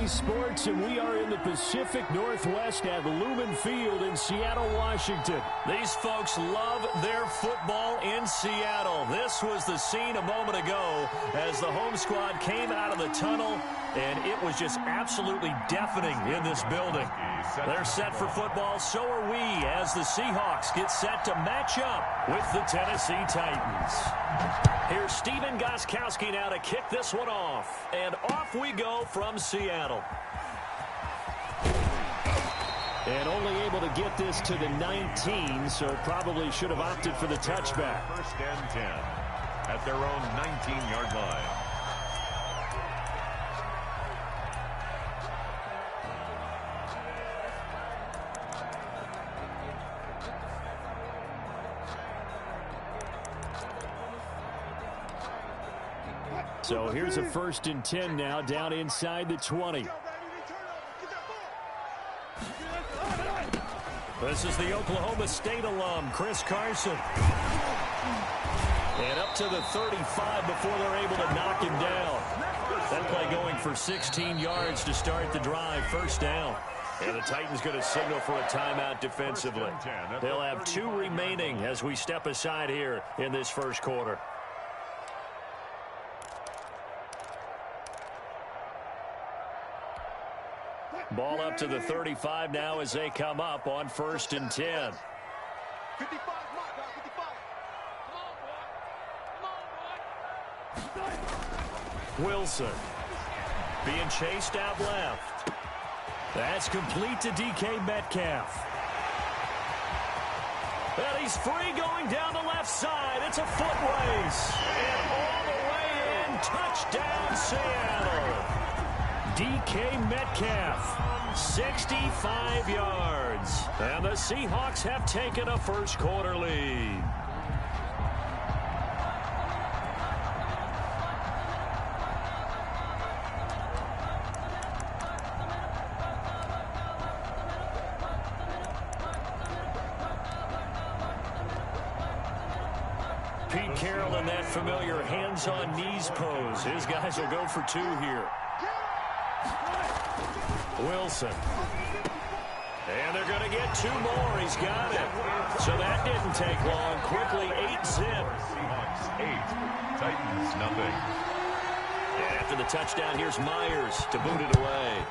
EA Sports, and we are in the Pacific Northwest at Lumen Field in Seattle, Washington. These folks love their football in Seattle. This was the scene a moment ago as the home squad came out of the tunnel, and it was just absolutely deafening in this building. They're set for football, so are we, as the Seahawks get set to match up with the Tennessee Titans. Here's Steven Gostkowski now to kick this one off. And off we go from Seattle. And only able to get this to the 19, so probably should have opted for the touchback. First and 10 at their own 19-yard line. So here's a 1st and 10 now, down inside the 20. This is the Oklahoma State alum, Chris Carson. And up to the 35 before they're able to knock him down. That play going for 16 yards to start the drive, 1st down. And the Titans going to signal for a timeout defensively. They'll have 2 remaining as we step aside here in this 1st quarter. Ball up to the 35 now as they come up on 1st and 10. 55, Wilson being chased out left. That's complete to DK Metcalf. And he's free going down the left side. It's a foot race. And all the way in, touchdown Seattle. DK Metcalf, 65 yards. And the Seahawks have taken a 1st quarter lead. Pete Carroll in that familiar hands-on knees pose. His guys will go for 2 here. Wilson. And they're going to get 2 more. He's got it. So that didn't take long. Quickly 8-zip. Seahawks 8, Titans nothing. And after the touchdown, here's Myers to boot it away.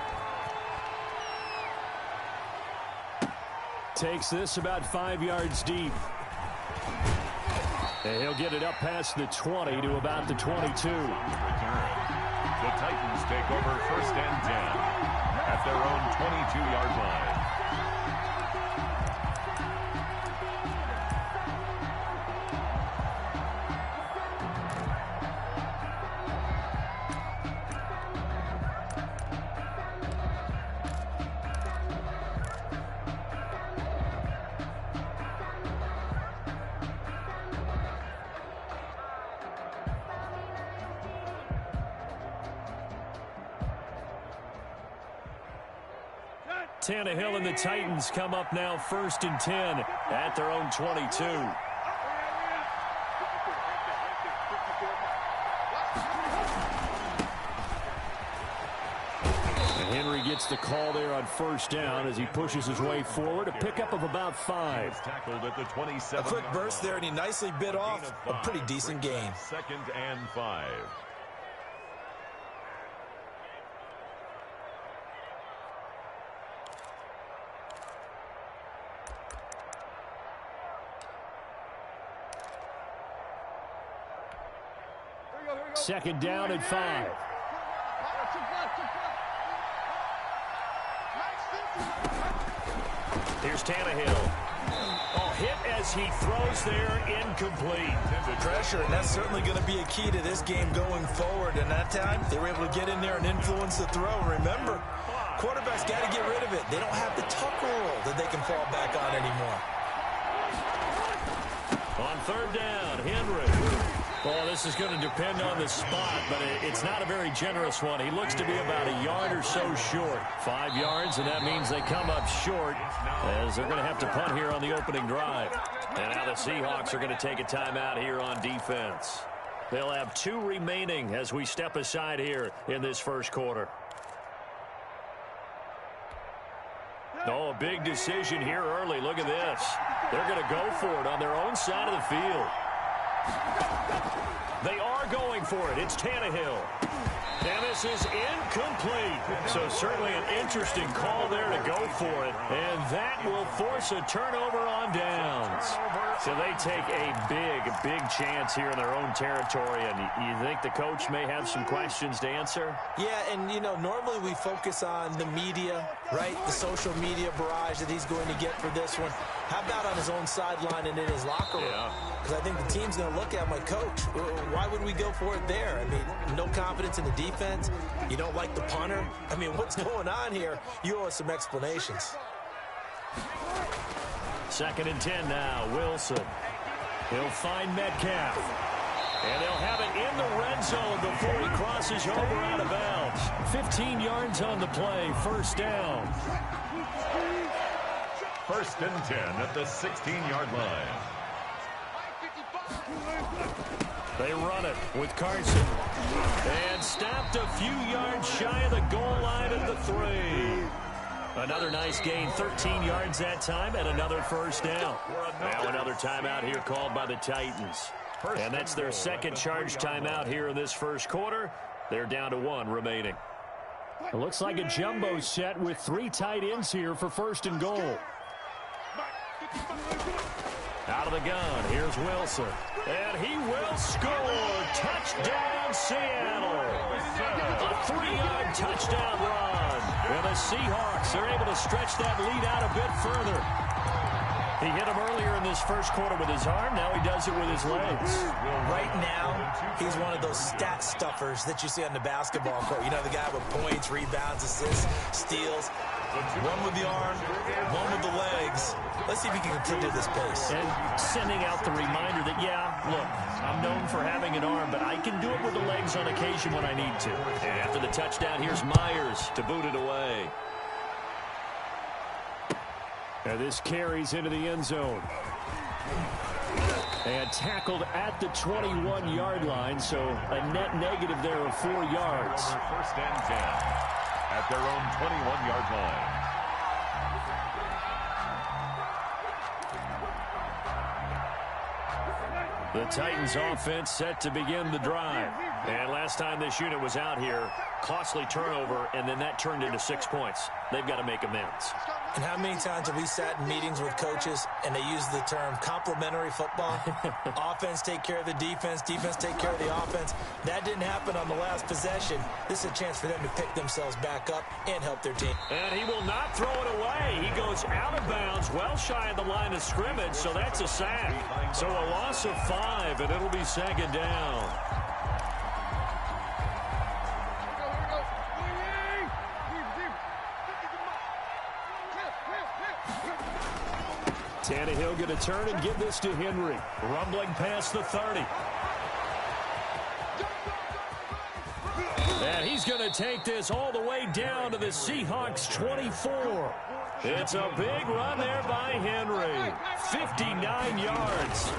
Takes this about 5 yards deep. And he'll get it up past the 20 to about the 22. Return. The Titans take over 1st and 10 at their own 22-yard line. Tannehill and the Titans come up now 1st and 10 at their own 22. And Henry gets the call there on 1st down as he pushes his way forward. A pickup of about 5. Tackled at the 27. A quick burst there, and he nicely bit off a pretty decent game. 2nd and 5. Second down and 5. Here's Tannehill. Oh, hit as he throws there, incomplete. Pressure, and that's certainly going to be a key to this game going forward. And that time, they were able to get in there and influence the throw. Remember, quarterbacks got to get rid of it. They don't have the tuck roll that they can fall back on anymore. On 3rd down, Henry. Well, this is going to depend on the spot, but it's not a very generous one. He looks to be about a yard or so short. 5 yards, and that means they come up short as they're going to have to punt here on the opening drive. And now the Seahawks are going to take a timeout here on defense. They'll have 2 remaining as we step aside here in this 1st quarter. Oh, a big decision here early. Look at this. They're going to go for it on their own side of the field. They are going for it. It's Tannehill. And this is incomplete. So certainly an interesting call there to go for it. And that will force a turnover on downs. So they take a big chance here in their own territory. And you think the coach may have some questions to answer? Yeah, and, you know, normally we focus on the media, right? The social media barrage that he's going to get for this one. How about on his own sideline and in his locker room? Because I think the team's going to look at him like, Coach, why would we go for it there? I mean, no confidence in the defense. You don't like the punter. I mean, what's going on here? You owe us some explanations. 2nd and 10 now. Wilson. He'll find Metcalf. And they'll have it in the red zone before he crosses over out of bounds. 15 yards on the play. First down. 1st and 10 at the 16-yard line. They run it with Carson. And stopped a few yards shy of the goal line at the 3. Another nice gain, 13 yards that time, and another first down. Now another timeout here called by the Titans. And that's their second charge timeout here in this first quarter. They're down to 1 remaining. It looks like a jumbo set with 3 tight ends here for 1st and goal. Out of the gun, here's Wilson. And he will score. Touchdown, Seattle. A 3-yard touchdown run. And the Seahawks are able to stretch that lead out a bit further. He hit him earlier in this first quarter with his arm. Now he does it with his legs. Right now, he's one of those stat stuffers that you see on the basketball court. You know, the guy with points, rebounds, assists, steals. One with the arm, one with the legs. Let's see if he can continue this pace. And sending out the reminder that, yeah, look, I'm known for having an arm, but I can do it with the legs on occasion when I need to. And after the touchdown, here's Myers to boot it away. And this carries into the end zone. And tackled at the 21-yard line, so a net negative there of 4 yards. 1st and 10 at their own 21-yard line. The Titans offense set to begin the drive. And last time this unit was out here, costly turnover, and then that turned into 6 points. They've got to make amends. And how many times have we sat in meetings with coaches and they use the term complementary football? Offense take care of the defense, defense take care of the offense. That didn't happen on the last possession. This is a chance for them to pick themselves back up and help their team. And he will not throw it away. He goes out of bounds, well shy of the line of scrimmage, so that's a sack. So a loss of 5, and it'll be 2nd down. Tannehill going to turn and give this to Henry. Rumbling past the 30. And he's going to take this all the way down to the Seahawks 24. It's a big run there by Henry. 59 yards.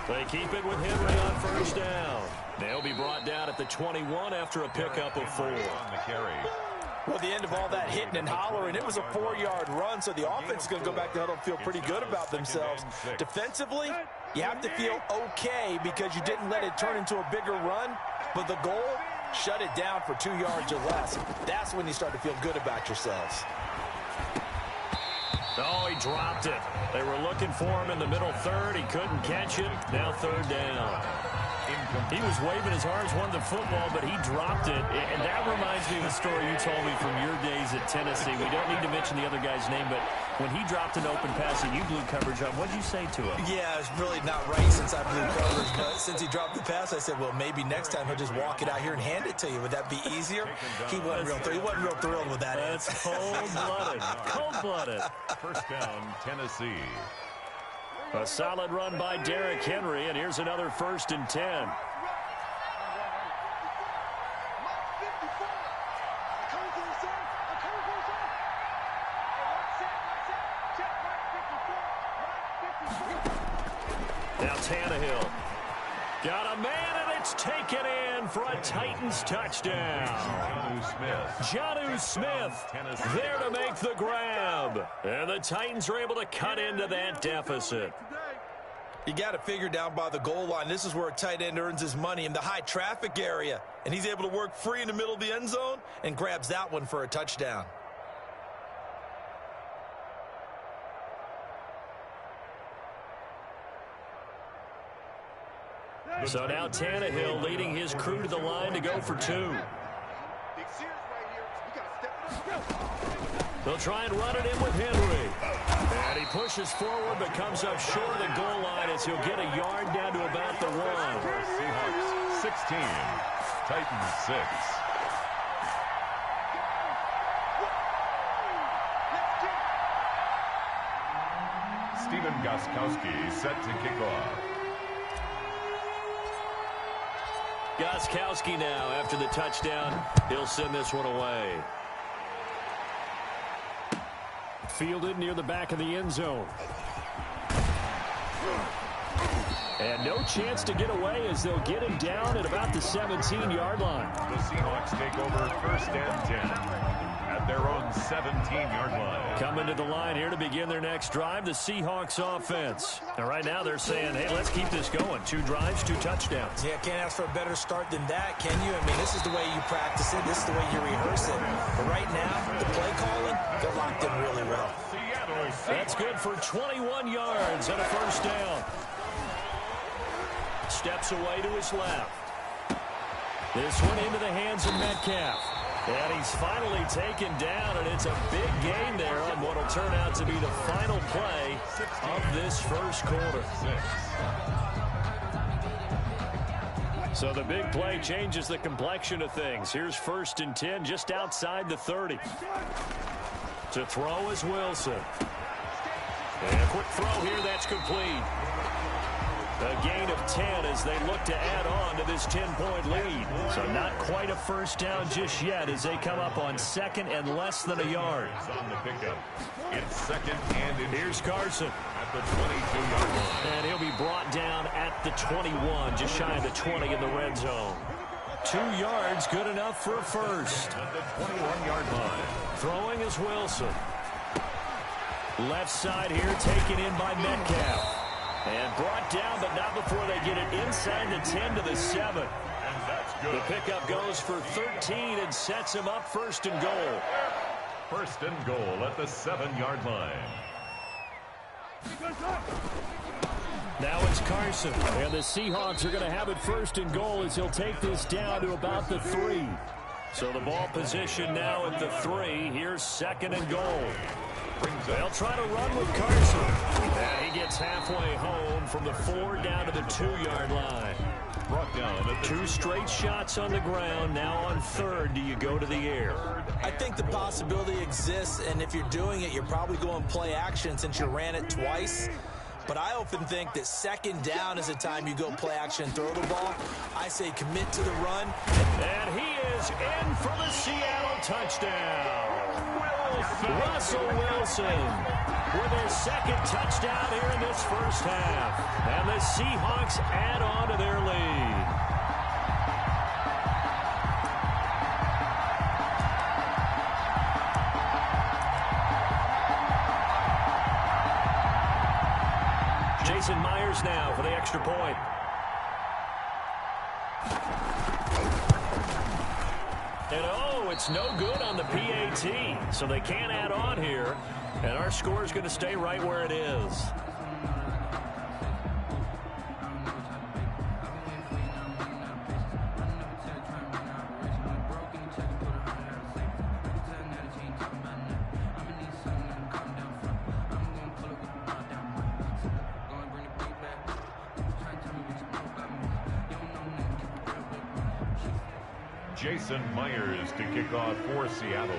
They keep it with Henry on first down. They'll be brought down at the 21 after a pickup of 4. On the carry. Well, the end of all that hitting and hollering, it was a 4-yard run, so the offense is going to go back to huddle and feel pretty good about themselves. Defensively, you have to feel okay because you didn't let it turn into a bigger run, but the goal, shut it down for 2 yards or less. That's when you start to feel good about yourselves. Oh, he dropped it. They were looking for him in the middle third. He couldn't catch it. Now 3rd down. He was waving his arms, wanted the football, but he dropped it. And that reminds me of a story you told me from your days at Tennessee. We don't need to mention the other guy's name, but when he dropped an open pass and you blew coverage on, what did you say to him? Yeah, it's really not right since I blew coverage, but since he dropped the pass, I said, well, maybe next time he'll just walk it out here and hand it to you. Would that be easier? He wasn't real thrilled with that. That's cold-blooded. Cold-blooded. 1st down, Tennessee. A solid run by Derrick Henry, and here's another 1st and 10. Now Tannehill. Got a man, and It's taken in for a Titans touchdown. Jonnu Smith there to make the grab. And the Titans are able to cut into that deficit. You got to figure down by the goal line. This is where a tight end earns his money, in the high traffic area. And he's able to work free in the middle of the end zone and grabs that one for a touchdown. So now Tannehill leading his crew to the line to go for 2. They'll try and run it in with Henry. And he pushes forward but comes up short of the goal line as he'll get a yard down to about the 1. Seahawks 16, Titans 6. Stephen Gostkowski set to kick off. Gostkowski now, after the touchdown, he'll send this one away. Fielded near the back of the end zone. And no chance to get away as they'll get him down at about the 17-yard line. The Seahawks take over first and 10 at their own 17-yard line. Coming to the line here to begin their next drive, the Seahawks offense. And right now they're saying, hey, let's keep this going. 2 drives, 2 touchdowns. Yeah, can't ask for a better start than that, can you? I mean, this is the way you practice it. This is the way you rehearse it. But right now, the play calling, they're locked in really well. That's good for 21 yards and a first down. Steps away to his left. This one into the hands of Metcalf. And he's finally taken down, and it's a big gain there on what will turn out to be the final play of this first quarter. So the big play changes the complexion of things. Here's first and 10 just outside the 30. To throw is Wilson. And a quick throw here, that's complete. A gain of 10 as they look to add on to this 10-point lead. So not quite a first down just yet as they come up on second and less than a yard. On the pickup. It's second and here's Carson. At the 22-yard line. And he'll be brought down at the 21, just shy of the 20 in the red zone. 2 yards, good enough for a first. At the 21-yard line. Throwing is Wilson. Left side here taken in by Metcalf. And brought down, but not before they get it inside the 10 to the 7. And that's good. The pickup goes for 13 and sets him up first and goal. First and goal at the 7-yard line. Now it's Carson. And the Seahawks are going to have it first and goal as he'll take this down to about the 3. So the ball position now at the 3. Here's second and goal. They'll try to run with Carson. And he gets halfway home from the 4 down to the 2-yard line. Brought down at 2 straight shots on the ground. Now on third, do you go to the air? I think the possibility exists, and if you're doing it, you're probably going play action since you ran it twice. But I often think that second down is the time you go play action and throw the ball. I say commit to the run. And he is in for the Seattle touchdown. Russell Wilson with his second touchdown here in this first half. And the Seahawks add on to their lead. Jason Myers now for the extra point. And oh, it's no good on the PAT, so they can't add on here, and our score is going to stay right where it is. Jason Myers to kick off for Seattle.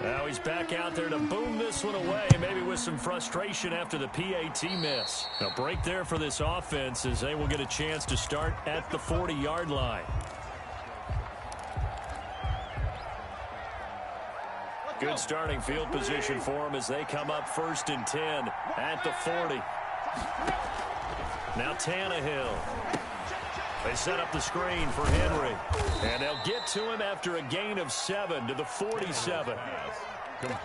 Now he's back out there to boom this one away, maybe with some frustration after the PAT miss. A break there for this offense as they will get a chance to start at the 40-yard line. Good starting field position for them as they come up 1st and 10 at the 40. Now Tannehill. They set up the screen for Henry. And they'll get to him after a gain of 7 to the 47.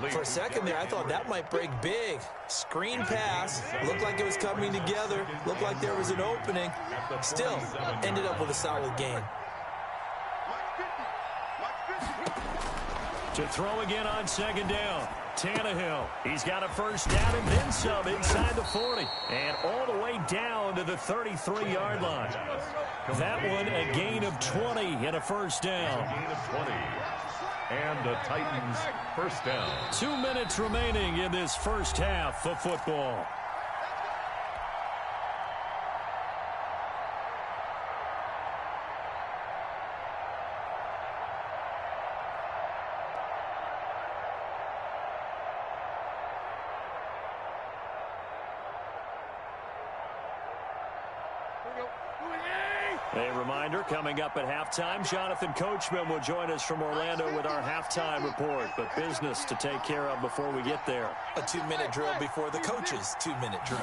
For a second there, I thought that might break big. Screen pass. Looked like it was coming together. Looked like there was an opening. Still, ended up with a solid gain. To throw again on 2nd down. Tannehill. He's got a 1st down and then some inside the 40. And all the way down to the 33-yard line. That one a gain of 20 and a 1st down. A gain of 20. And the Titans 1st down. 2 minutes remaining in this first half of football. A reminder, coming up at halftime, Jonathan Coachman will join us from Orlando with our halftime report. But business to take care of before we get there. A 2-minute drill before the coach's 2-minute drill.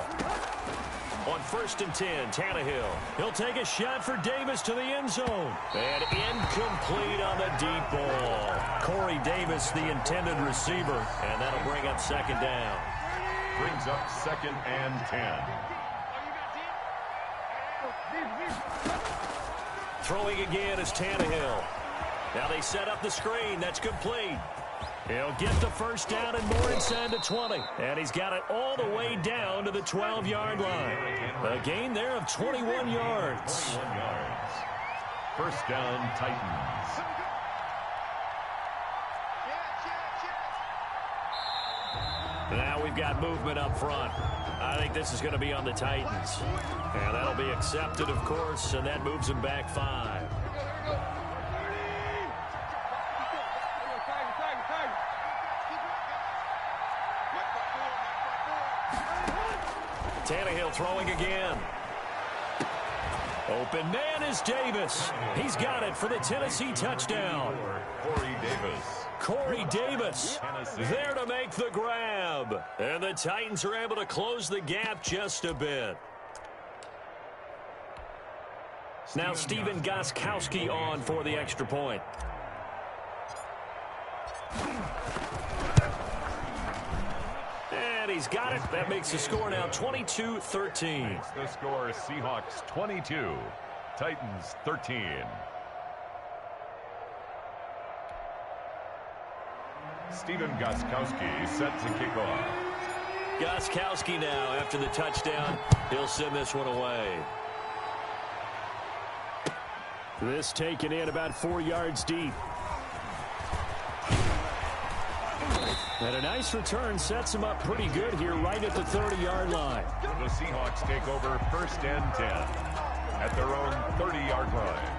On 1st and 10, Tannehill. He'll take a shot for Davis to the end zone. And incomplete on the deep ball. Corey Davis, the intended receiver. And that'll bring up 2nd down. Brings up 2nd and 10. Throwing again is Tannehill. Now they set up the screen. That's complete. He'll get the 1st down and more inside the 20. And he's got it all the way down to the 12-yard line. A gain there of 21 yards. 21 yards. 1st down, Titans. Now we've got movement up front. I think this is going to be on the Titans. And that'll be accepted, of course, and that moves them back 5. Tannehill throwing again. Open man is Davis. He's got it for the Tennessee touchdown. Corey Davis. Corey Davis there to make the grab. And the Titans are able to close the gap just a bit. Now Stephen Gostkowski on for the extra point. And he's got it. That makes the score now 22-13. The score, Seahawks 22, Titans 13. Stephen Gostkowski set to kick off. Gostkowski now, after the touchdown, he'll send this one away. This taken in about 4 yards deep. And a nice return sets him up pretty good here right at the 30-yard line. The Seahawks take over 1st and 10 at their own 30-yard line.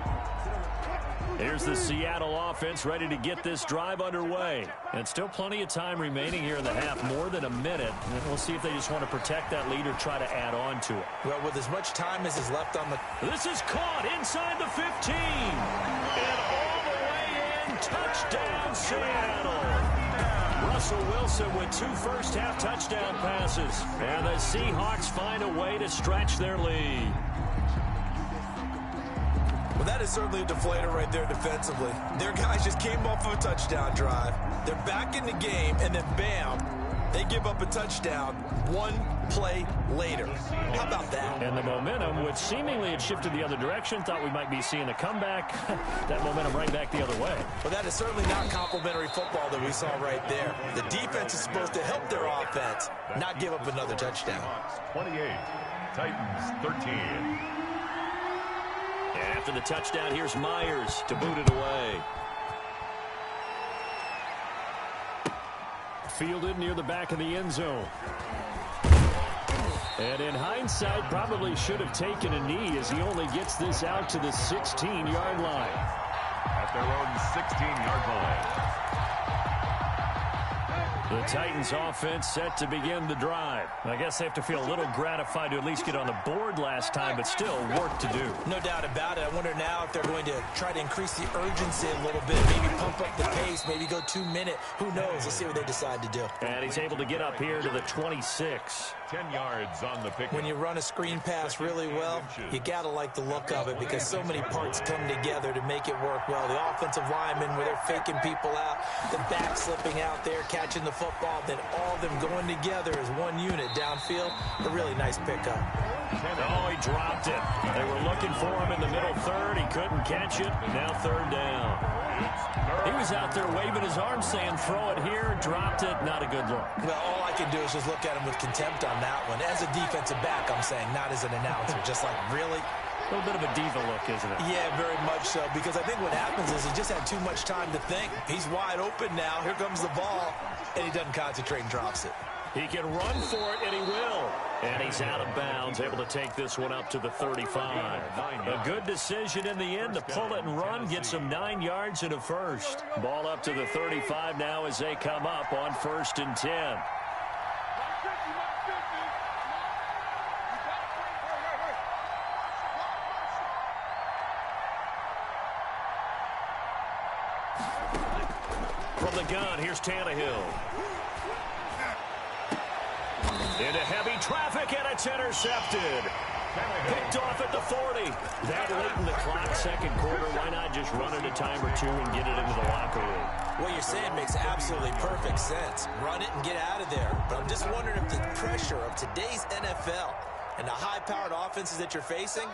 Here's the Seattle offense ready to get this drive underway. And still plenty of time remaining here in the half, more than a minute. And we'll see if they just want to protect that lead or try to add on to it. Well, with as much time as is left on the... This is caught inside the 15. And all the way in, touchdown Seattle. Russell Wilson with 2 first-half touchdown passes. And the Seahawks find a way to stretch their lead. Well, that is certainly a deflator right there defensively. Their guys just came off of a touchdown drive. They're back in the game, and then bam, they give up a touchdown 1 play later. How about that? And the momentum, which seemingly had shifted the other direction, thought we might be seeing a comeback. That momentum right back the other way. Well, that is certainly not complimentary football that we saw right there. The defense is supposed to help their offense, not give up another touchdown. 28, Titans 13. And after the touchdown, here's Myers to boot it away. Fielded near the back of the end zone. And in hindsight, probably should have taken a knee as he only gets this out to the 16-yard line. At their own 16-yard line. The Titans offense set to begin the drive. I guess they have to feel a little gratified to at least get on the board last time, but still work to do. No doubt about it. I wonder now if they're going to try to increase the urgency a little bit, maybe pump up the pace, maybe go 2-minute. Who knows? Let's see what they decide to do. And he's able to get up here to the 26. 10 yards on the pick. When you run a screen pass really well, you got to like the look of it because so many parts come together to make it work well. The offensive linemen, where they're faking people out, the back slipping out there, catching the football, then all of them going together as one unit downfield. A really nice pickup. Oh, he dropped it. They were looking for him in the middle third. He couldn't catch it. Now third down. He was out there waving his arms saying, throw it here, dropped it. Not a good look. Well, all I can do is just look at him with contempt on that one. As a defensive back, I'm saying, not as an announcer. Just like, really? A little bit of a diva look, isn't it? Yeah, very much so. Because I think what happens is he just had too much time to think. He's wide open now. Here comes the ball. And he doesn't concentrate and drops it. He can run for it, and he will. And he's out of bounds, able to take this one up to the 35. A good decision in the end to pull it and run, get some 9 yards and a first. Ball up to the 35 now as they come up on 1st and 10. From the gun, here's Tannehill. Into heavy traffic, and it's intercepted. Picked off at the 40. That late in the clock, second quarter, why not just run it a time or two and get it into the locker room? What you're saying makes absolutely perfect sense. Run it and get out of there. But I'm just wondering if the pressure of today's NFL and the high-powered offenses that you're facing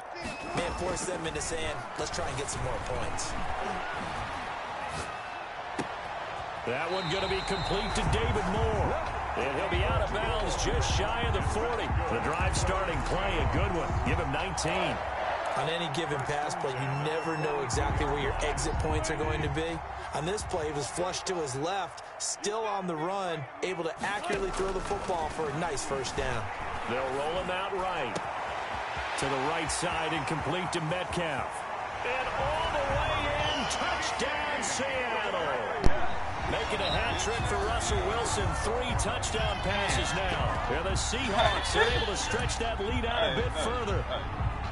may force them into saying, let's try and get some more points. That one going to be complete to David Moore. And he'll be out of bounds just shy of the 40. The drive starting play, a good one. Give him 19. On any given pass play, you never know exactly where your exit points are going to be. On this play, it was flushed to his left, still on the run, able to accurately throw the football for a nice first down. They'll roll him out right. To the right side and complete to Metcalf. And all the way in, touchdown Seattle. Making a hat trick for Russell Wilson. 3 touchdown passes now. And the Seahawks are able to stretch that lead out a bit further.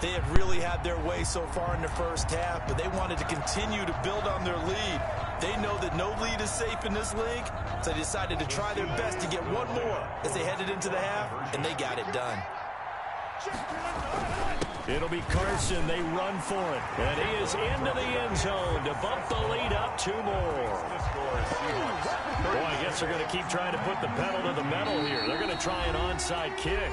They have really had their way so far in the first half, but they wanted to continue to build on their lead. They know that no lead is safe in this league, so they decided to try their best to get one more as they headed into the half, and they got it done. It'll be Carson. They run for it. And he is into the end zone to bump the lead up 2 more. Boy, I guess they're going to keep trying to put the pedal to the metal here. They're going to try an onside kick.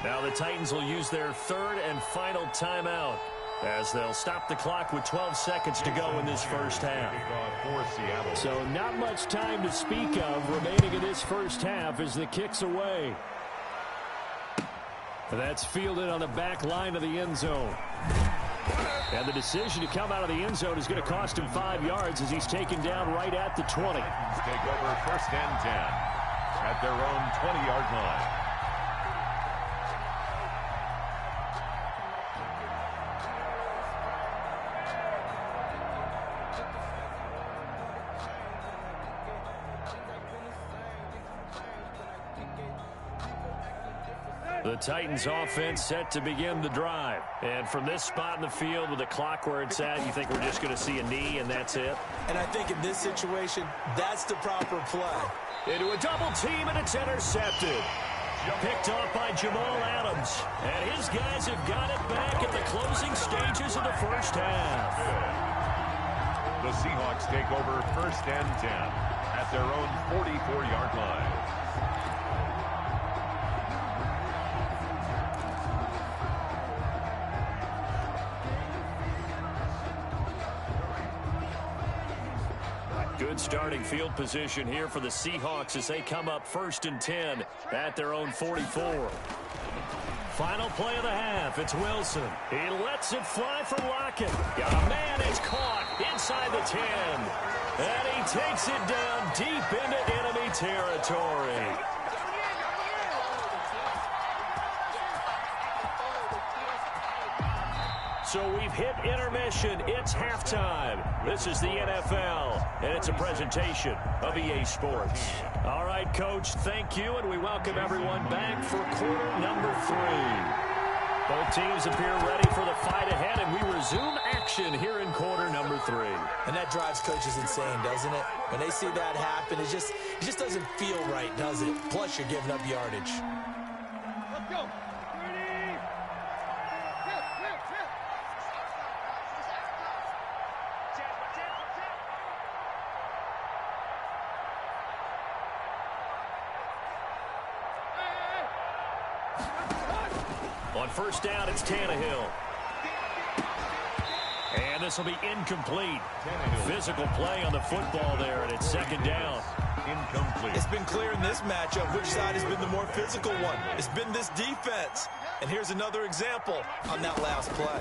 Now the Titans will use their 3rd and final timeout as they'll stop the clock with 12 seconds to go in this first half. So not much time to speak of remaining in this first half as the kick's away. That's fielded on the back line of the end zone. And the decision to come out of the end zone is going to cost him 5 yards as he's taken down right at the 20. Take over 1st and 10 at their own 20-yard line. The Titans offense set to begin the drive. And from this spot in the field with the clock where it's at, you think we're just going to see a knee and that's it? And I think in this situation, that's the proper play. Into a double team and it's intercepted. Picked off by Jamal Adams. And his guys have got it back at the closing stages of the first half. The Seahawks take over 1st and 10 at their own 44-yard line. Good starting field position here for the Seahawks as they come up 1st and 10 at their own 44. Final play of the half. It's Wilson. He lets it fly for Lockett. Got a man. It's caught inside the 10. And he takes it down deep into enemy territory. So we've hit intermission. It's halftime. This is the NFL, and it's a presentation of EA Sports. All right, Coach, thank you, and we welcome everyone back for quarter number 3. Both teams appear ready for the fight ahead, and we resume action here in quarter number 3. And that drives coaches insane, doesn't it? When they see that happen, it just doesn't feel right, does it? Plus, you're giving up yardage. Let's go. On first down, it's Tannehill. And this will be incomplete. Physical play on the football there, and it's second down. Incomplete. It's been clear in this matchup which side has been the more physical one. It's been this defense. And here's another example on that last play.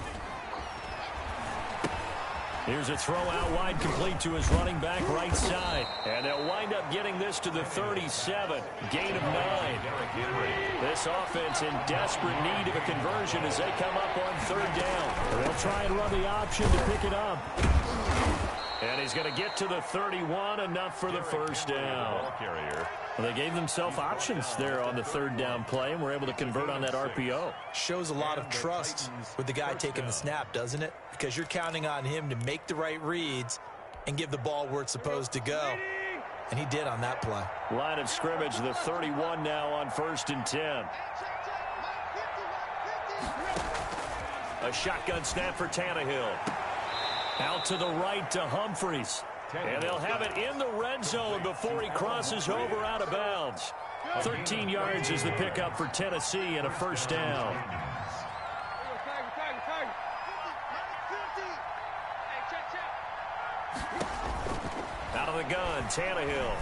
Here's a throw out wide, complete to his running back right side. And they'll wind up getting this to the 37. Gain of 9. This offense in desperate need of a conversion as they come up on third down. They'll try and run the option to pick it up. And he's going to get to the 31, enough for the first down. Well, they gave themselves options there on the third down play and were able to convert on that RPO. Shows a lot of trust with the guy taking the snap, doesn't it? Because you're counting on him to make the right reads and give the ball where it's supposed to go. And he did on that play. Line of scrimmage, the 31 now on first and 10. A shotgun snap for Tannehill. Out to the right to Humphries. And they'll have it in the red zone before he crosses over out of bounds. 13 yards is the pickup for Tennessee and a first down. Out of the gun, Tannehill.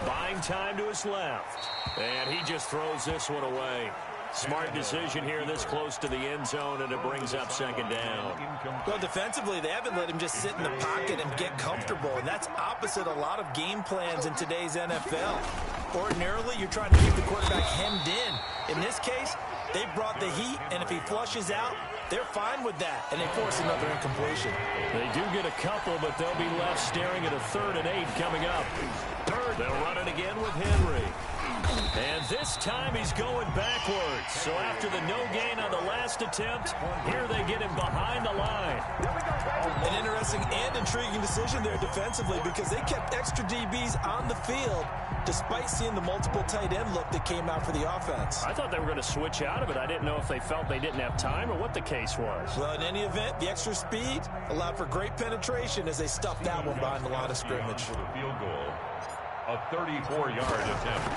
Buying time to his left. And he just throws this one away. Smart decision here this close to the end zone, and it brings up second down. Well, defensively, they haven't let him just sit in the pocket and get comfortable, and that's opposite a lot of game plans in today's NFL. Ordinarily, you're trying to keep the quarterback hemmed in. In this case, they brought the heat, and if he flushes out, they're fine with that, and they force another incompletion. They do get a couple, but they'll be left staring at a 3rd and 8 coming up. They'll run it again with Henry. And this time he's going backwards. So after the no gain on the last attempt, here they get him behind the line. An interesting and intriguing decision there defensively because they kept extra DBs on the field despite seeing the multiple tight end look that came out for the offense. I thought they were going to switch out of it. I didn't know if they felt they didn't have time or what the case was. Well, in any event, the extra speed allowed for great penetration as they stuffed that one behind the line of scrimmage. For the field goal. A 34-yard attempt.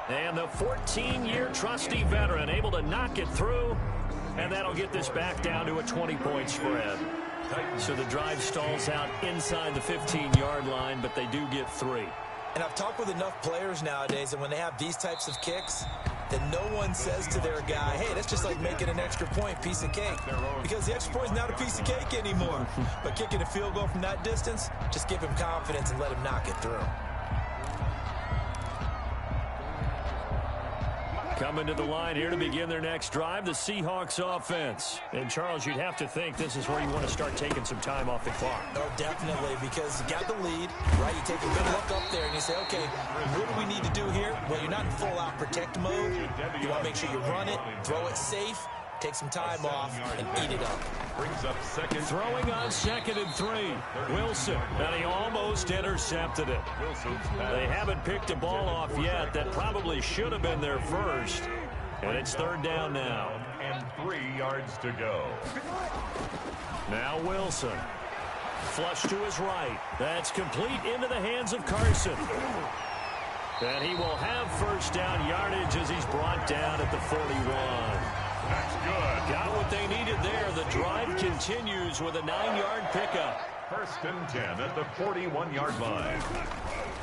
And the 14-year trusty veteran able to knock it through, and that'll get this back down to a 20-point spread. So the drive stalls out inside the 15-yard line, but they do get 3. And I've talked with enough players nowadays, and when they have these types of kicks, then no one says to their guy, hey, that's just like making an extra point, piece of cake. Because the extra point is not a piece of cake anymore. But kicking a field goal from that distance, just give him confidence and let him knock it through. Coming to the line here to begin their next drive, the Seahawks offense. And, Charles, you'd have to think this is where you want to start taking some time off the clock. Oh, definitely, because you got the lead, right? You take a good look up there and you say, okay, what do we need to do here? Well, you're not in full-out protect mode. You want to make sure you run it, throw it safe, take some time off, and eat it up. Brings up second. Throwing on 2nd and 3. Wilson, and he almost intercepted it. They haven't picked a ball off yet. That probably should have been their first. And it's 3rd down now. And 3 yards to go. Now Wilson. Flush to his right. That's complete into the hands of Carson. And he will have first down yardage as he's brought down at the 41. That's good. Got what they needed there. The drive continues with a 9-yard pickup. 1st and 10 at the 41-yard line.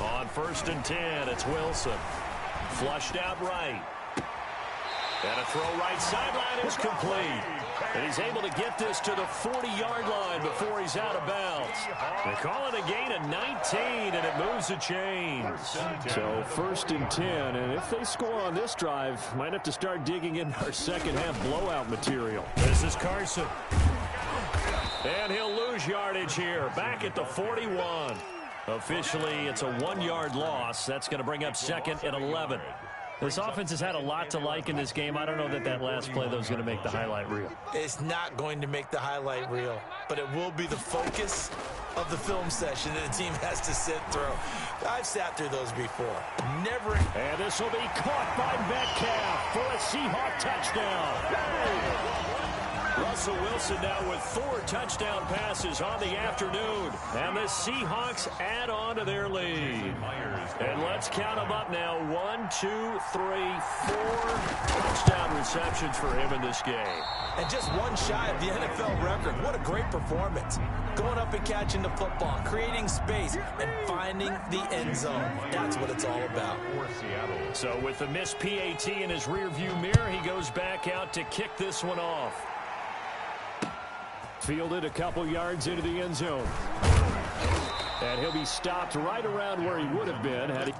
On 1st and 10, it's Wilson. Flushed out right. And a throw right sideline is complete. And he's able to get this to the 40-yard line before he's out of bounds. They call it a gain of 19, and it moves the chains. So 1st and 10, and if they score on this drive, might have to start digging in our second-half blowout material. This is Carson. And he'll lose yardage here, back at the 41. Officially, it's a 1-yard loss. That's going to bring up 2nd and 11. This offense has had a lot to like in this game. I don't know that that last play, though, is going to make the highlight reel. It's not going to make the highlight reel, but it will be the focus of the film session that the team has to sit through. I've sat through those before. Never. And this will be caught by Metcalf for a Seahawk touchdown. Russell Wilson now with 4 touchdown passes on the afternoon. And the Seahawks add on to their lead. And let's count them up now. 1, 2, 3, 4 touchdown receptions for him in this game. And just one shy of the NFL record. What a great performance. Going up and catching the football, creating space, and finding the end zone. That's what it's all about. So with the missed PAT in his rearview mirror, he goes back out to kick this one off. Fielded a couple yards into the end zone. And he'll be stopped right around where he would have been had he...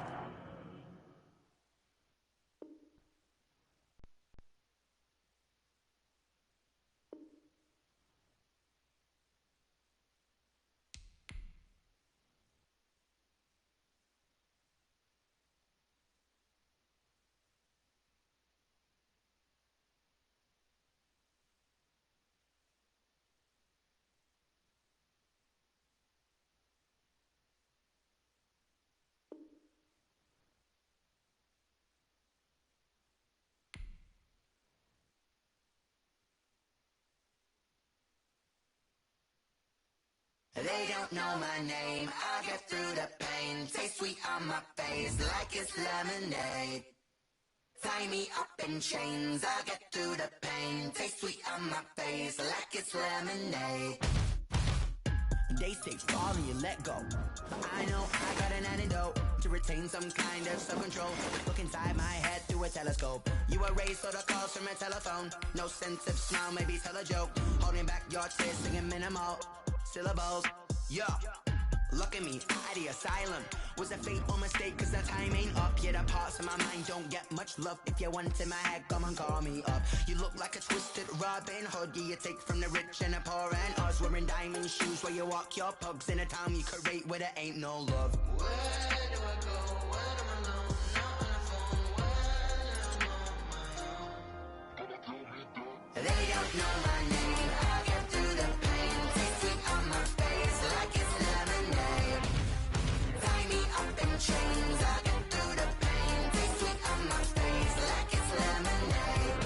They don't know my name, I get through the pain. Taste sweet on my face like it's lemonade. Tie me up in chains, I get through the pain. Taste sweet on my face like it's lemonade. They say fall and you let go, but I know I got an antidote to retain some kind of self-control. Look inside my head through a telescope. You erase all the calls from a telephone. No sense of smile, maybe tell a joke. Holding back your tears, singing minimal syllables. Yeah, look at me, at the asylum. Was a fate or mistake, cause the time ain't up. Yeah, the parts of my mind don't get much love. If you want in my head, come and call me up. You look like a twisted Robin Hood. Yeah, you take from the rich and the poor and us. Wearing diamond shoes where you walk your pugs in a town you create where there ain't no love. Where do I go? When I'm alone? Not on the phone. When I'm on my own. They don't know my name. I get through the pain. Taste sweet on my face like it's lemonade. Tie me up in chains. I get through the pain. Taste sweet on my face like it's lemonade.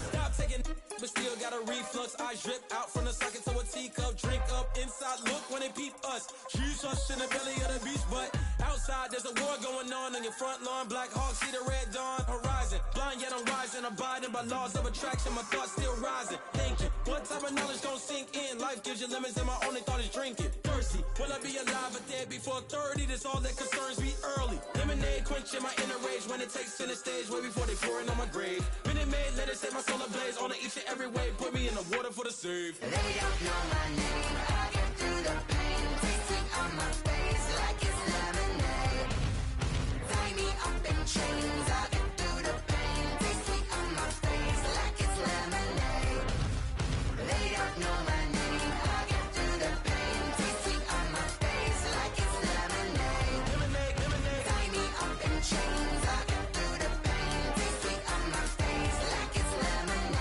Stop taking, but still got a reflux. Eyes drip out from the socket to a teacup. Drink up inside. Look when they peep us. Shoes us in the belly of the beach, but outside there's a war going on your front lawn. Black Hawk see the red dawn horizon. Blind yet I'm rising, abiding by laws of attraction. My thoughts still rising. Thinking, what type of knowledge gon' sink in? Life gives you lemons, and my only thought is drinking. Thirsty, will I be alive or dead before 30? That's all that concerns me early. Lemonade quenching my inner rage when it takes center stage, way before they pouring on my grave. Minute Maid, let it set my soul ablaze. On each and every way, put me in the water for the save. They don't know my name. I get through the pain. Taste sweet on my face like it's lemonade. Tie me up in chains. I get through the pain. Taste sweet on my face like it's lemonade. They don't know my name. I get through the pain. Taste sweet on my face like it's lemonade. Tie me up in chains. I get through the pain. Taste sweet on my face like it's lemonade.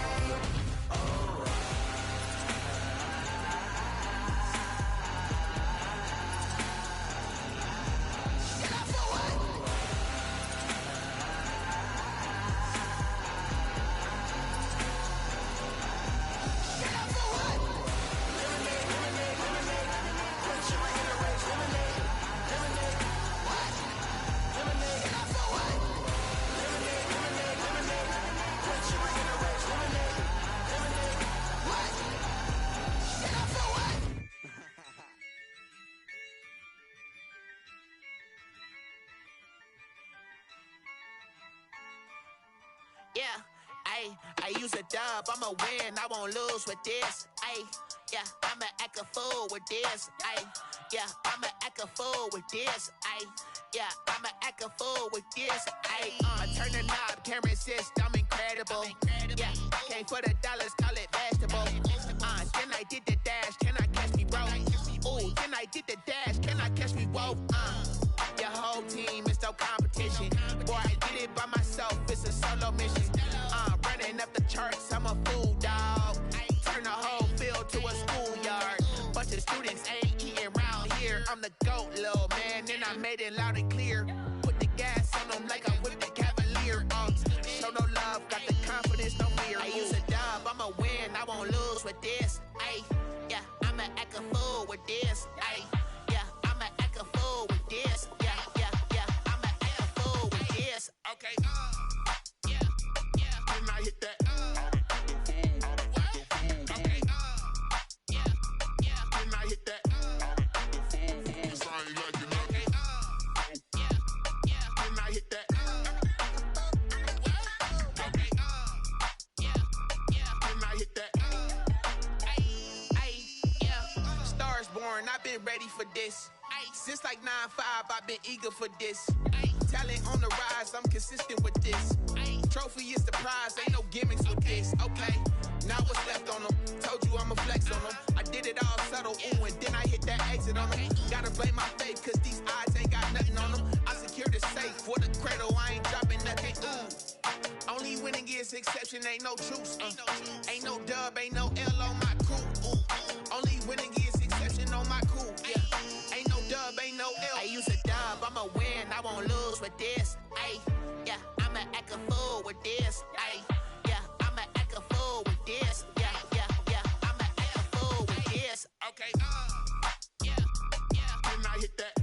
Yeah, I use a dub, I'ma win, I won't lose with this. Yeah, I'ma act a fool with this. Yeah, I'ma act a fool with this. Yeah, I'ma act a fool with this. I turn the knob, can't resist, I'm incredible. Yeah, came for the dollars, call it vegetable. Then I did the dash, can I catch me, bro? Ooh, then I did the dash, can I catch me, whoa? myself, it's a solo mission. I'm running up the charts, I'm a fool, dog. Turn the whole field to a schoolyard. Bunch of students ain't eating round here. I'm the GOAT, little man, and I made it loud and clear. Put the gas on them like I whipped the Cavalier. Show no love, got the confidence, no fear. I use a dub, I'ma win, I won't lose with this. Ay, yeah, I'ma act a fool with this. Ay, yeah, I'ma act a fool with this. Yeah, yeah, yeah, I'ma act a fool with this. Okay, yeah, yeah, and I hit that. Okay, yeah, yeah, and I hit that. I've been ready for this. Since like 9-5, I've been eager for this. Talent on the rise, I'm consistent with this. Trophy is the prize, ain't no gimmicks with this. Okay, now what's left on them? Told you I'ma flex on them. I did it all subtle, ooh, and then I hit that exit on them. Gotta blame my faith, cause these odds ain't got nothing on them. I secured the safe for the cradle, I ain't dropping nothing, ooh. Only winning is exception, ain't no truce. Ain't no dub, ain't no L on my crew, ooh. Only winning is exception on my cool, yeah. Ain't no dub, ain't no L. I use a dub, I'ma win, I won't lose with this. Ay, yeah, I'ma act a fool with this. Ay, yeah, I'ma act a fool with this. Yeah, yeah, yeah, I'ma act a fool with this. Okay, yeah, yeah, and I hit that.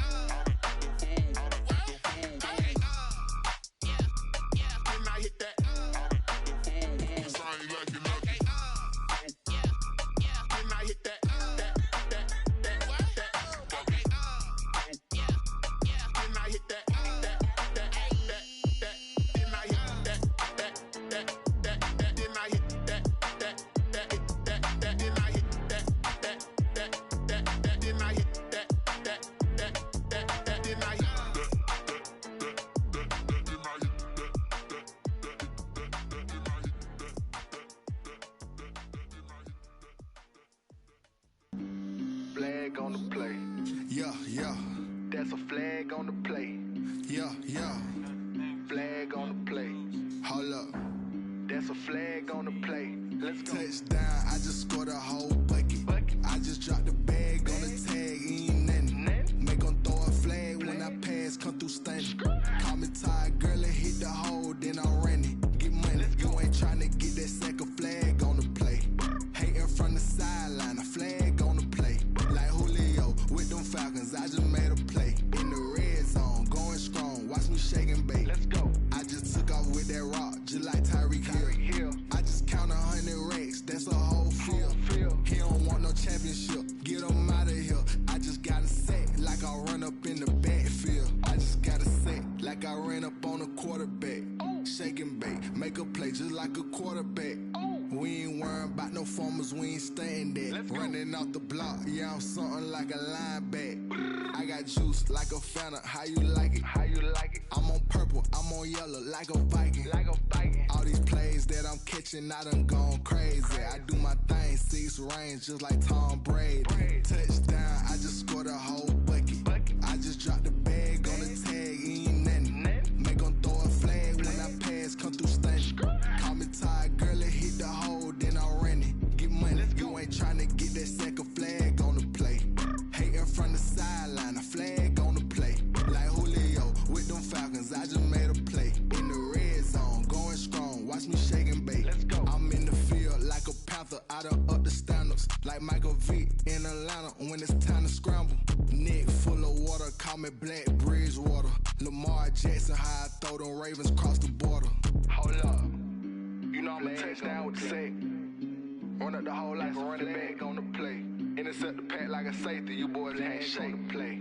Okay, yeah, yeah, and I hit that. Flag on the play. Yeah, yeah. That's a flag on the play. Yeah, yeah. Flag on the play. Hold up. That's a flag on the play. Let's go. Touchdown, I just scored a whole bucket. I just dropped the bag on the tag, ain't nothing. Make them throw a flag when I pass, come through stunning. Call me tired, girl, and hit the hole, then I'm running. Get money, you ain't tryna get that second flag on the play. Hating from the sideline, a flag on the play. Like Julio with them Falcons, I just made a play. In the red zone, going strong, watch me shake and bake. Let's go. I just took off with that rock, just like Tyreek Hill. I just count 100 racks, that's a whole field. He don't want no championship, get him out of here. I just got a set, like I run up in the backfield. I just got a set, like I ran up on a quarterback. Shake and bake, make a play just like a quarterback. We ain't worrying about no formers, we ain't staying there. Running off the block, yeah, I'm something like a linebacker. I got juice like a Fanta, how you like it? How you like it? I'm on purple, I'm on yellow, like a Viking. Like a Viking. All these plays that I'm catching, I done gone crazy. I do my thing, 6 range, just like Tom Brady. Touchdown, I just scored a whole bucket. I just dropped the bag on the tag, ain't nothing. Make them throw a flag when I pass, come through stunning. Call me tired, girl, and hit the hole, then I'm running. Get money, you ain't tryna get that second flag on the play. Hating from the sideline, a flag on the play. Like Julio with them Falcons, I just made a play. In the red zone, going strong, watch me shake and bake. Let's go. I'm in the field like a Panther, I done up the standards. Like Michael Vick in Atlanta when it's time to scramble. Neck full of water, call me Black Bridgewater. Lamar Jackson, how I throw them Ravens cross the border. Hold up. You know I'm a touchdown with the sack. Run up the hole like a running back on the play. Intercept the pack like a safety. You boys ain't shake the play.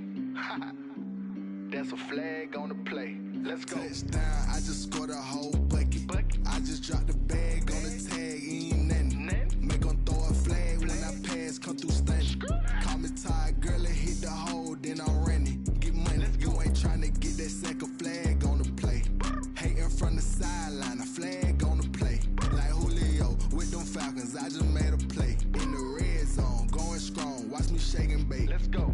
That's a flag on the play. Let's go. Touchdown, I just scored a whole bucket. I just dropped the bag on the tag, ain't nothing. Make them throw a flag when I pass, come through stunning. Call me tired, girl, and hit the hole, then I'm running. Get money, you ain't tryna get that second flag on the play. Hating from the sideline, a flag on the play. Like Julio with them Falcons, I just made a play. In the red zone, going strong, watch me shake and bake. Let's go.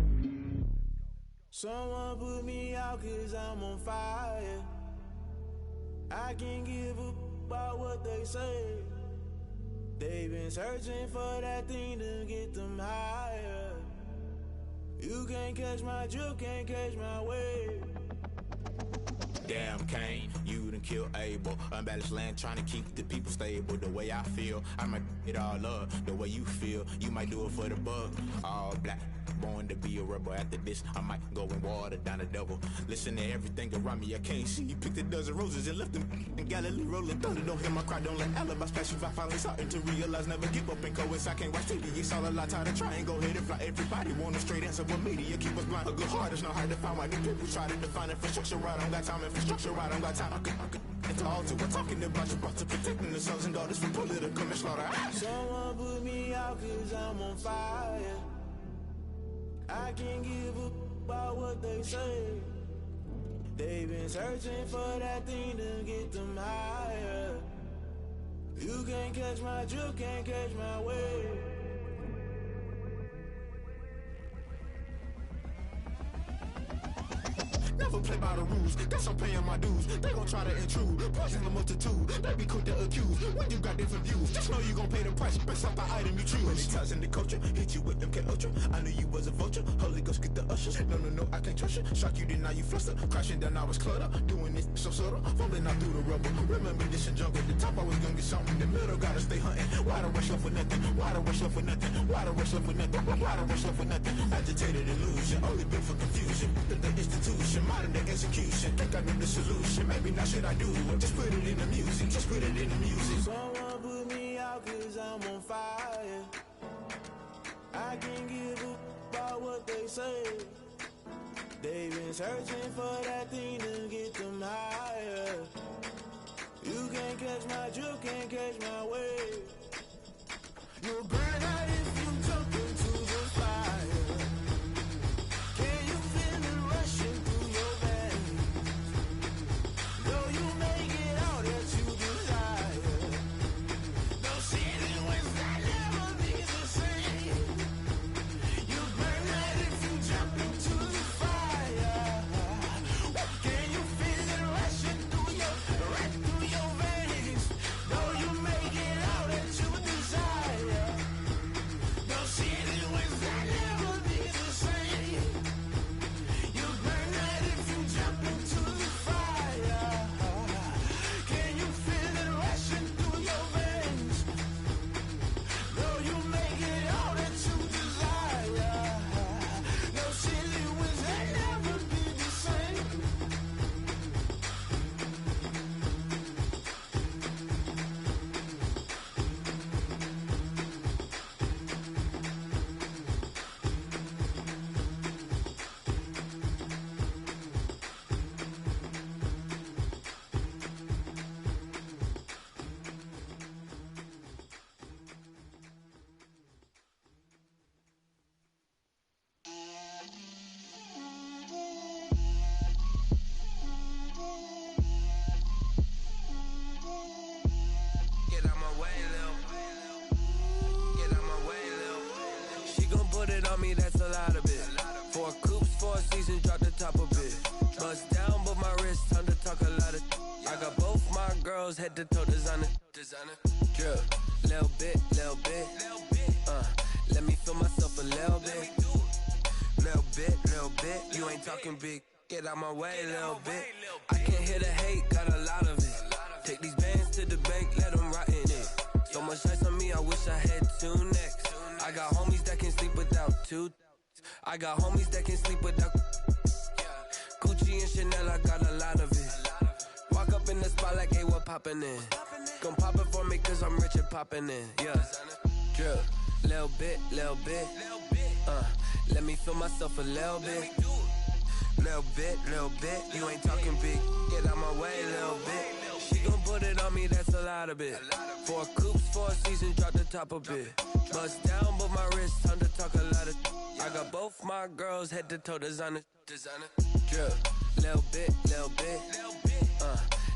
Someone put me out cause I'm on fire. I can't give up about what they say. They've been searching for that thing to get them higher. You can't catch my drift, can't catch my wave. Damn, Kane, you done killed Abel. Unbalanced land, trying to keep the people stable. The way I feel, I might it all up. The way you feel, you might do it for the bug. All black, born to be a rebel. After this, I might go and water down the double. Listen to everything around me, I can't see. You picked a dozen roses and left them in Galilee rolling thunder. Don't hear my cry, don't let alibis pass you. I finally starting to realize, never give up and coincide. I can't watch TV, it's all a lot. Tired of trying, go ahead and fly. Everybody want a straight answer, but media keep us blind. A good heart is not hard to find. Why do people try to define infrastructure right? I don't got time, infrastructure right, I don't got time. I could it's all to we're talking about you, about to protecting the sons and daughters from political manslaughter. Someone put me out cause I'm on fire. I can't give up about what they say. They've been searching for that thing to get them higher. You can't catch my drift, can't catch my wave. Never play by the rules, guess I'm paying my dues. They gon' try to intrude, poison the multitude. They be quick to accuse, when you got different views. Just know you gon' pay the price, based off the item you choose. Many times in the culture, hit you with MK Ultra. I knew you was a vulture, Holy Ghost get the ushers. No, I can't trust you. Shock you, then now you fluster. Crashing down, I was clutter. Doing this so subtle, fumbling out through the rubble. Remember this and jungle, the top I was gonna get something. In the middle, gotta stay hunting. Why the rush left with nothing? Why the rush left with nothing? Why the rush left with nothing? Why the rush left with nothing? Agitated illusion, only built for confusion. The institution, modern day execution. Think I know the solution. Maybe not should I do it? Just put it in the music. Just put it in the music. Someone put me out cause I'm on fire. I can't give up about what they say. They've been searching for that thing to get them higher. You can't catch my drift, can't catch my wave. You'll burn out if you jump into the fire. Can you feel it rushing through your veins? Though you make it out that you desire. No ceiling wins that never be the same. You burn out if you jump into the fire. Can you feel it rushing through your veins? Though you make it out that you desire. No ceiling wins that never be the same. You burn out if you jump into the fire. Can you feel it rushing through your veins? Though you make it all that you desire. No silly wins that never be the same. Get out my way, Lil. Get out my way, Lil. She gon' put it on me, that's a lot of it. 4 coops, 4 seasons, drop the top a bit. Bust down, but my wrist, time to talk a lot of. I got both my girls head to toe designer. Drip, little bit, little bit. Let me feel myself a little bit. Little bit, you ain't talking big. Get out my way, little bit. I can't hear the hate, got a lot of it. Take these bands to the bank, let them rot in it. So much ice on me, I wish I had 2 necks. I got homies that can sleep without 2. I got homies that can sleep without Gucci and Chanel, I got a lot of it. Walk up in the spot like, hey, what poppin' in? Gon' pop it for me cause I'm rich and poppin' in, yeah. Drip, little bit, let me feel myself a little bit. Little bit, you ain't talking big. Get out my way, little bit. She gon' put it on me, that's a lot of it. 4 coops, 4 seasons, drop the top a bit. Bust down, but my wrist, time to talk a lot of. I got both my girls head to toe designer. Drip, little bit,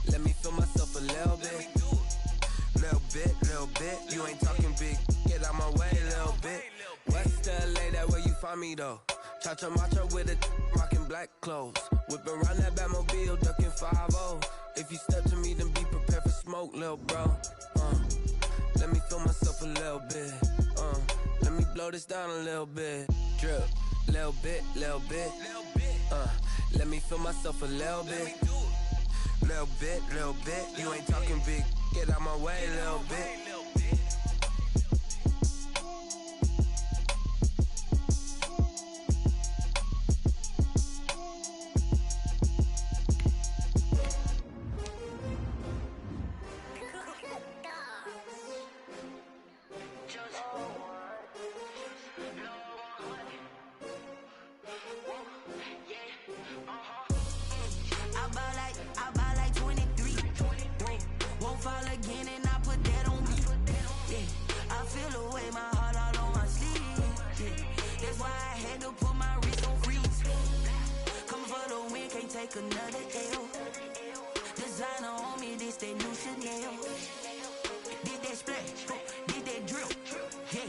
let me feel myself a little bit. Little bit, you ain't talking big. Get out my way, little bit. West LA, that where you find me though. Cha-cha matcha with a rockin' black clothes. Whippin' around that Batmobile, duckin' 5-0. If you step to me, then be prepared for smoke, lil' bro. Let me feel myself a little bit. Let me blow this down a little bit. Drip, little bit, little bit. Let me feel myself a little bit. Little bit, little bit. You ain't talking big. Get out my way, little bit. Another L. Designer on me, this that new Chanel. Did that splash, did that drill. Hey,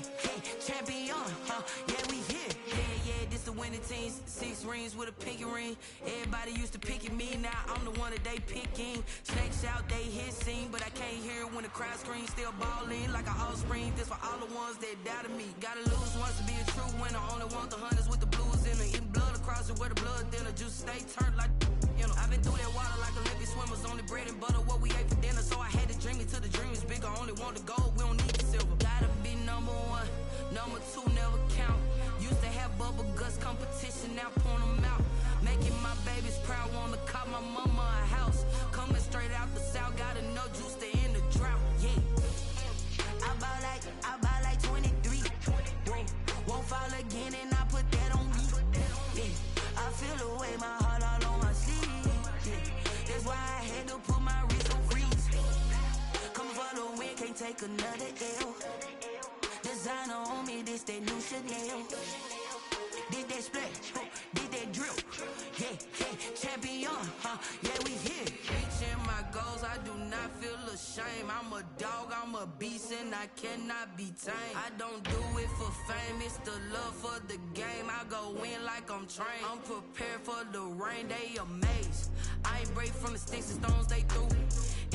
champion, yeah, we here. Yeah, this the winning team. 6 rings with a pinky ring. Everybody used to picking me, now I'm the one that they picking. Snakes out, they hissing, but I can't hear when the crowd screams. Still balling like an offspring. This for all the ones that doubted me. Gotta lose once to be a true winner. Only want the hunters with the blues in it. Eating blood across it where the blood thinner. Juice stay turned like. I've been through that water like Olympic swimmers. Only bread and butter, what we ate for dinner. So I had to dream it till the dream is bigger. Only want the gold, we don't need the silver. Gotta be number 1, number 2 never count. Used to have bubble guts competition, now point them out. Making my babies proud, wanna call my mama a house. Coming straight out the south, got enough juice to end the drought. Yeah, I buy like 23. Won't fall again and I put that on me. Yeah, I feel the way my heart all on my sleeve. That's why I had to put my wrist on freeze. Coming for the win, can't take another L. Designer on me, this that new Chanel. Did that splash, did that drill. Yeah, champion, yeah, we here. Reaching my goals, I do not feel ashamed. I'm a dog, I'm a beast, and I cannot be tamed. I don't do it for fame, it's the love for the game. I go in like I'm trained. I'm prepared for the rain, they amazed. I ain't break from the sticks and stones they threw.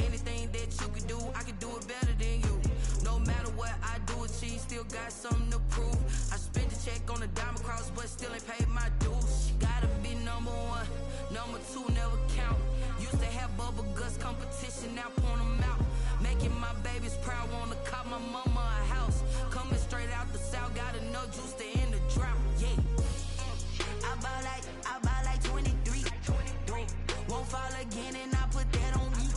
Anything that you can do, I can do it better than you. No matter what I do, achieve, still got something to prove. I spent the check on the diamond cross, but still ain't paid my dues. Gotta be number 1, number 2 never count. Used to have bubble guts competition, now point them out. Making my babies proud, wanna call my mama a house. Coming straight out the south, got enough juice to end the drought. Yeah, I buy like 23. Won't fall again and I put that on me.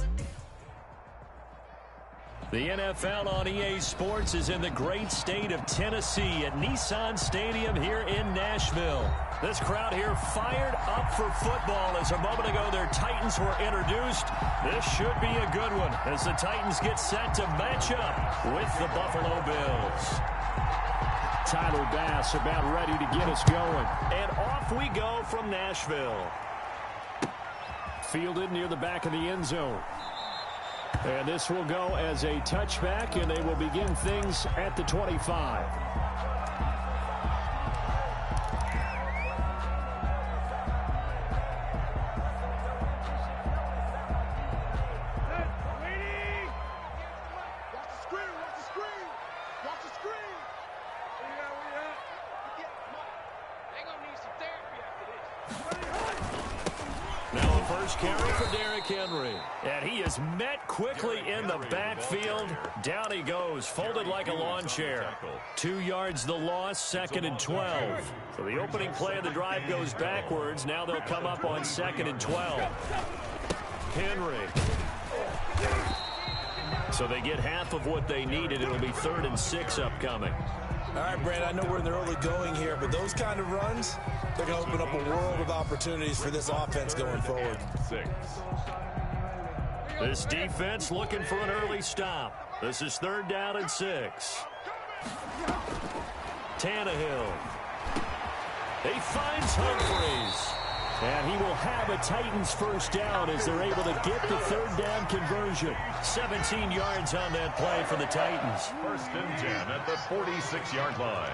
The NFL on EA Sports is in the great state of Tennessee at Nissan Stadium here in Nashville. This crowd here fired up for football as a moment ago their Titans were introduced. This should be a good one as the Titans get set to match up with the Buffalo Bills. Tyler Bass about ready to get us going. And off we go from Nashville. Fielded near the back of the end zone. And this will go as a touchback, and they will begin things at the 25. Carry for Derrick Henry. And he is met quickly in the backfield. Down he goes, folded like a lawn chair. 2 yards the loss, 2nd and 12. So the opening play of the drive goes backwards. Now they'll come up on 2nd and 12. Henry. So they get half of what they needed. It'll be 3rd and 6 upcoming. All right, Brad, I know we're in the early going here, but those kind of runs, they're going to open up a world of opportunities for this offense going forward. 6. This defense looking for an early stop. This is 3rd down and 6. Tannehill. He finds Humphries. And he will have a Titans first down as they're able to get the 3rd down conversion. 17 yards on that play for the Titans. 1st and 10 at the 46-yard line.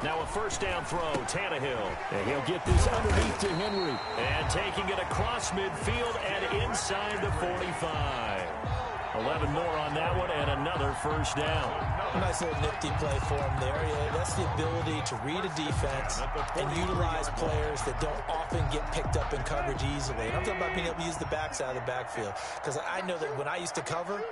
Now a first down throw, Tannehill. And he'll get this underneath to Henry. And taking it across midfield and inside the 45. 11 more on that one and another first down. Nice little nifty play for him there. Yeah, that's the ability to read a defense and utilize players that don't often get picked up in coverage easily. And I'm talking about being able to use the backs out of the backfield. Because I know that when I used to cover,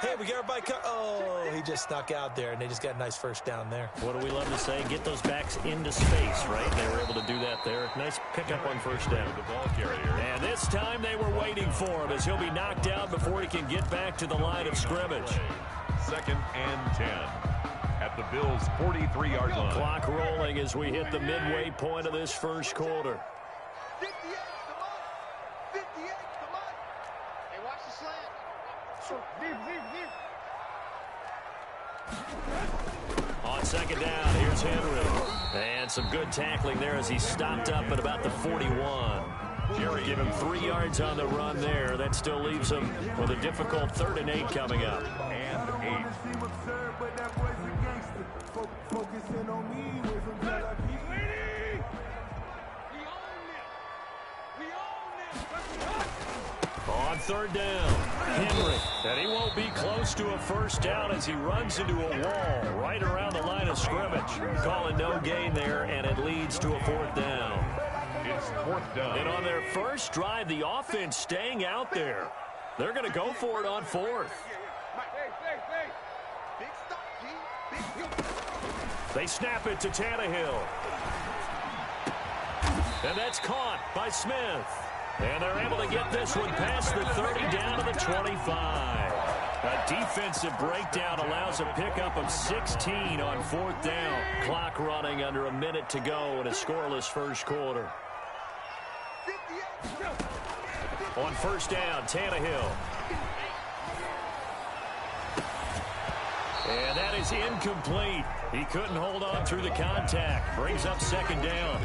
hey, we got everybody oh, he just snuck out there, and they just got a nice first down there. What do we love to say? Get those backs into space, right? They were able to do that there. Nice pickup on first down. The ball carrier. And this time they were waiting for him as he'll be knocked out before he can get back to the line of scrimmage. 2nd and 10 at the Bills' 43-yard line. Clock rolling as we hit the midway point of this first quarter. 58, come on. 58, come on. Hey, watch the slant. On second down, here's Henry. And some good tackling there as he stopped up at about the 41. Jerry give him 3 yards on the run there. That still leaves him with a difficult 3rd and 8 coming up. And 8. On 3rd down, Henry. And he won't be close to a first down as he runs into a wall right around the line of scrimmage. Calling no gain there, and it leads to a 4th down. It's 4th down. And on their first drive, the offense staying out there. They're going to go for it on 4th. They snap it to Tannehill. And that's caught by Smith. And they're able to get this one past the 30 down to the 25. A defensive breakdown allows a pickup of 16 on 4th down. Clock running under a minute to go in a scoreless first quarter. On first down, Tannehill. And that is incomplete. He couldn't hold on through the contact. Brings up 2nd down.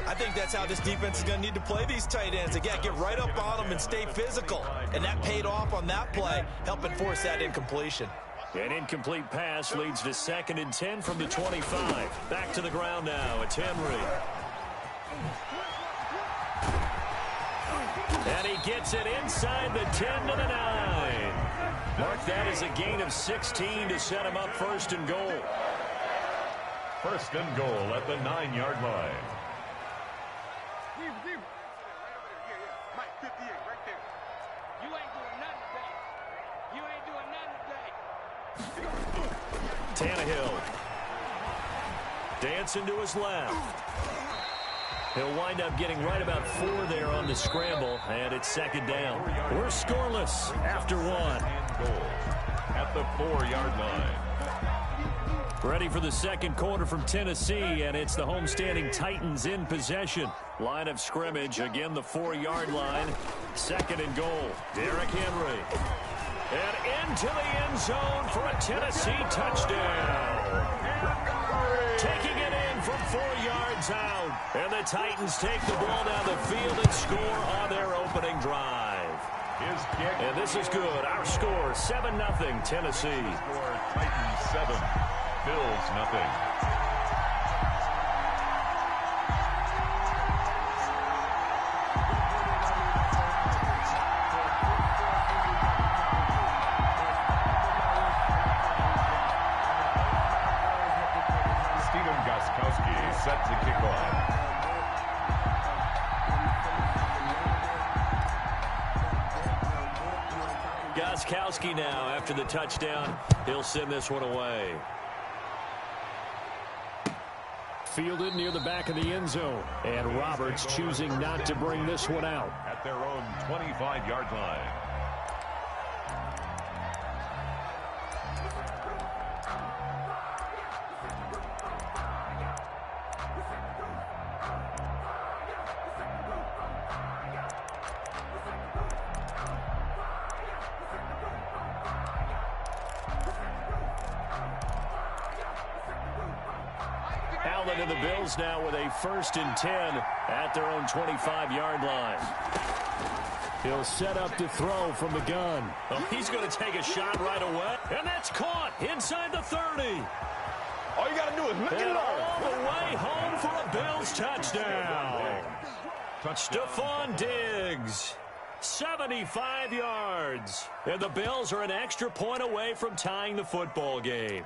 I think that's how this defense is going to need to play these tight ends. Again, get right up on them and stay physical. And that paid off on that play, helping force that incompletion. An incomplete pass leads to 2nd and 10 from the 25. Back to the ground now. It's Henry. And he gets it inside the 10 to the 9. Mark that as a gain of 16 to set him up 1st and goal. 1st and goal at the 9-yard line. Mike, 58, right there. You ain't doing nothing today. You ain't doing nothing today. Tannehill. Dancing to his left. He'll wind up getting right about 4 there on the scramble, and it's 2nd down. We're scoreless after 1. Goal at the 4-yard line. Ready for the second quarter from Tennessee, and it's the homestanding Titans in possession. Line of scrimmage, again the 4-yard line. 2nd and goal. Derrick Henry. And into the end zone for a Tennessee touchdown. Taking it in from 4 yards out. And the Titans take the ball down the field and score on their opening drive. His kick. And this is good. Our score, 7-0 Tennessee. Score Titans 7, Bills 0. Set to kick off. Gostkowski now after the touchdown. He'll send this one away. Fielded near the back of the end zone. And Roberts choosing not to bring this one out. At their own 25-yard line. And the Bills now with a 1st and 10 at their own 25-yard line. He'll set up to throw from the gun. Oh, he's going to take a shot right away. And that's caught inside the 30. All you got to do is look at it all the way home for a Bills touchdown. Stephon Diggs, 75 yards. And the Bills are an extra point away from tying the football game.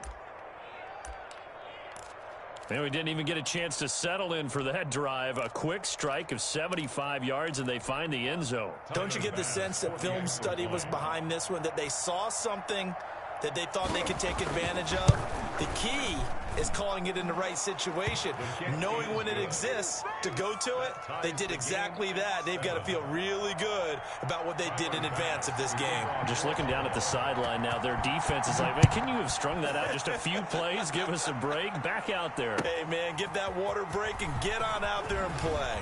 And we didn't even get a chance to settle in for that drive. A quick strike of 75 yards, and they find the end zone. Don't you get the sense that film study was behind this one, that they saw something that they thought they could take advantage of? The key is calling it in the right situation, knowing when it exists to go to it. They did exactly that. They've got to feel really good about what they did in advance of this game. Just looking down at the sideline now, their defense is like, man, can you have strung that out just a few plays? Give us a break. Back out there. Hey, man, give that water break and get on out there and play.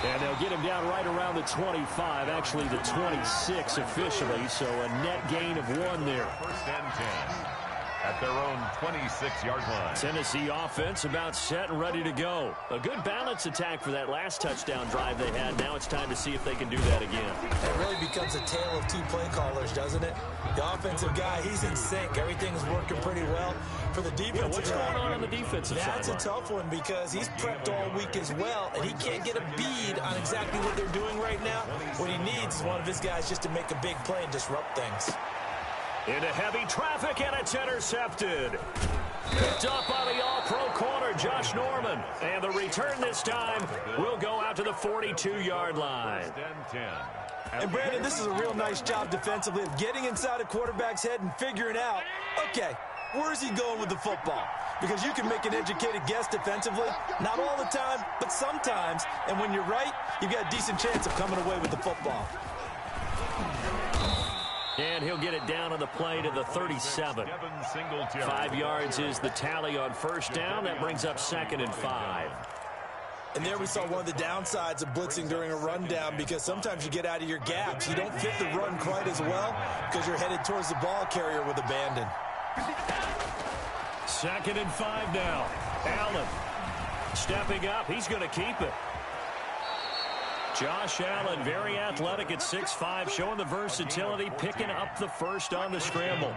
And they'll get him down right around the 25, actually the 26 officially, so a net gain of 1 there. First and 10 at their own 26-yard line. Tennessee offense about set and ready to go. A good balance attack for that last touchdown drive they had. Now it's time to see if they can do that again. It really becomes a tale of 2 play callers, doesn't it? The offensive guy, he's in sync. Everything's working pretty well. For the defensive what's going on the defensive side? That's a tough one because he's prepped all week as well, and he can't get a bead on exactly what they're doing right now. What he needs is one of his guys just to make a big play and disrupt things. Into heavy traffic, and it's intercepted. Picked up by the all-pro corner, Josh Norman. And the return this time will go out to the 42-yard line. And, Brandon, this is a real nice job defensively of getting inside a quarterback's head and figuring out, okay, where's he going with the football? Because you can make an educated guess defensively, not all the time, but sometimes. And when you're right, you've got a decent chance of coming away with the football. And he'll get it down on the play to the 37. 5 yards is the tally on first down. That brings up 2nd and 5. And there we saw one of the downsides of blitzing during a rundown, because sometimes you get out of your gaps. You don't fit the run quite as well because you're headed towards the ball carrier with abandon. 2nd and 5 now. Allen stepping up. He's going to keep it. Josh Allen, very athletic at 6'5", showing the versatility, picking up the first on the scramble.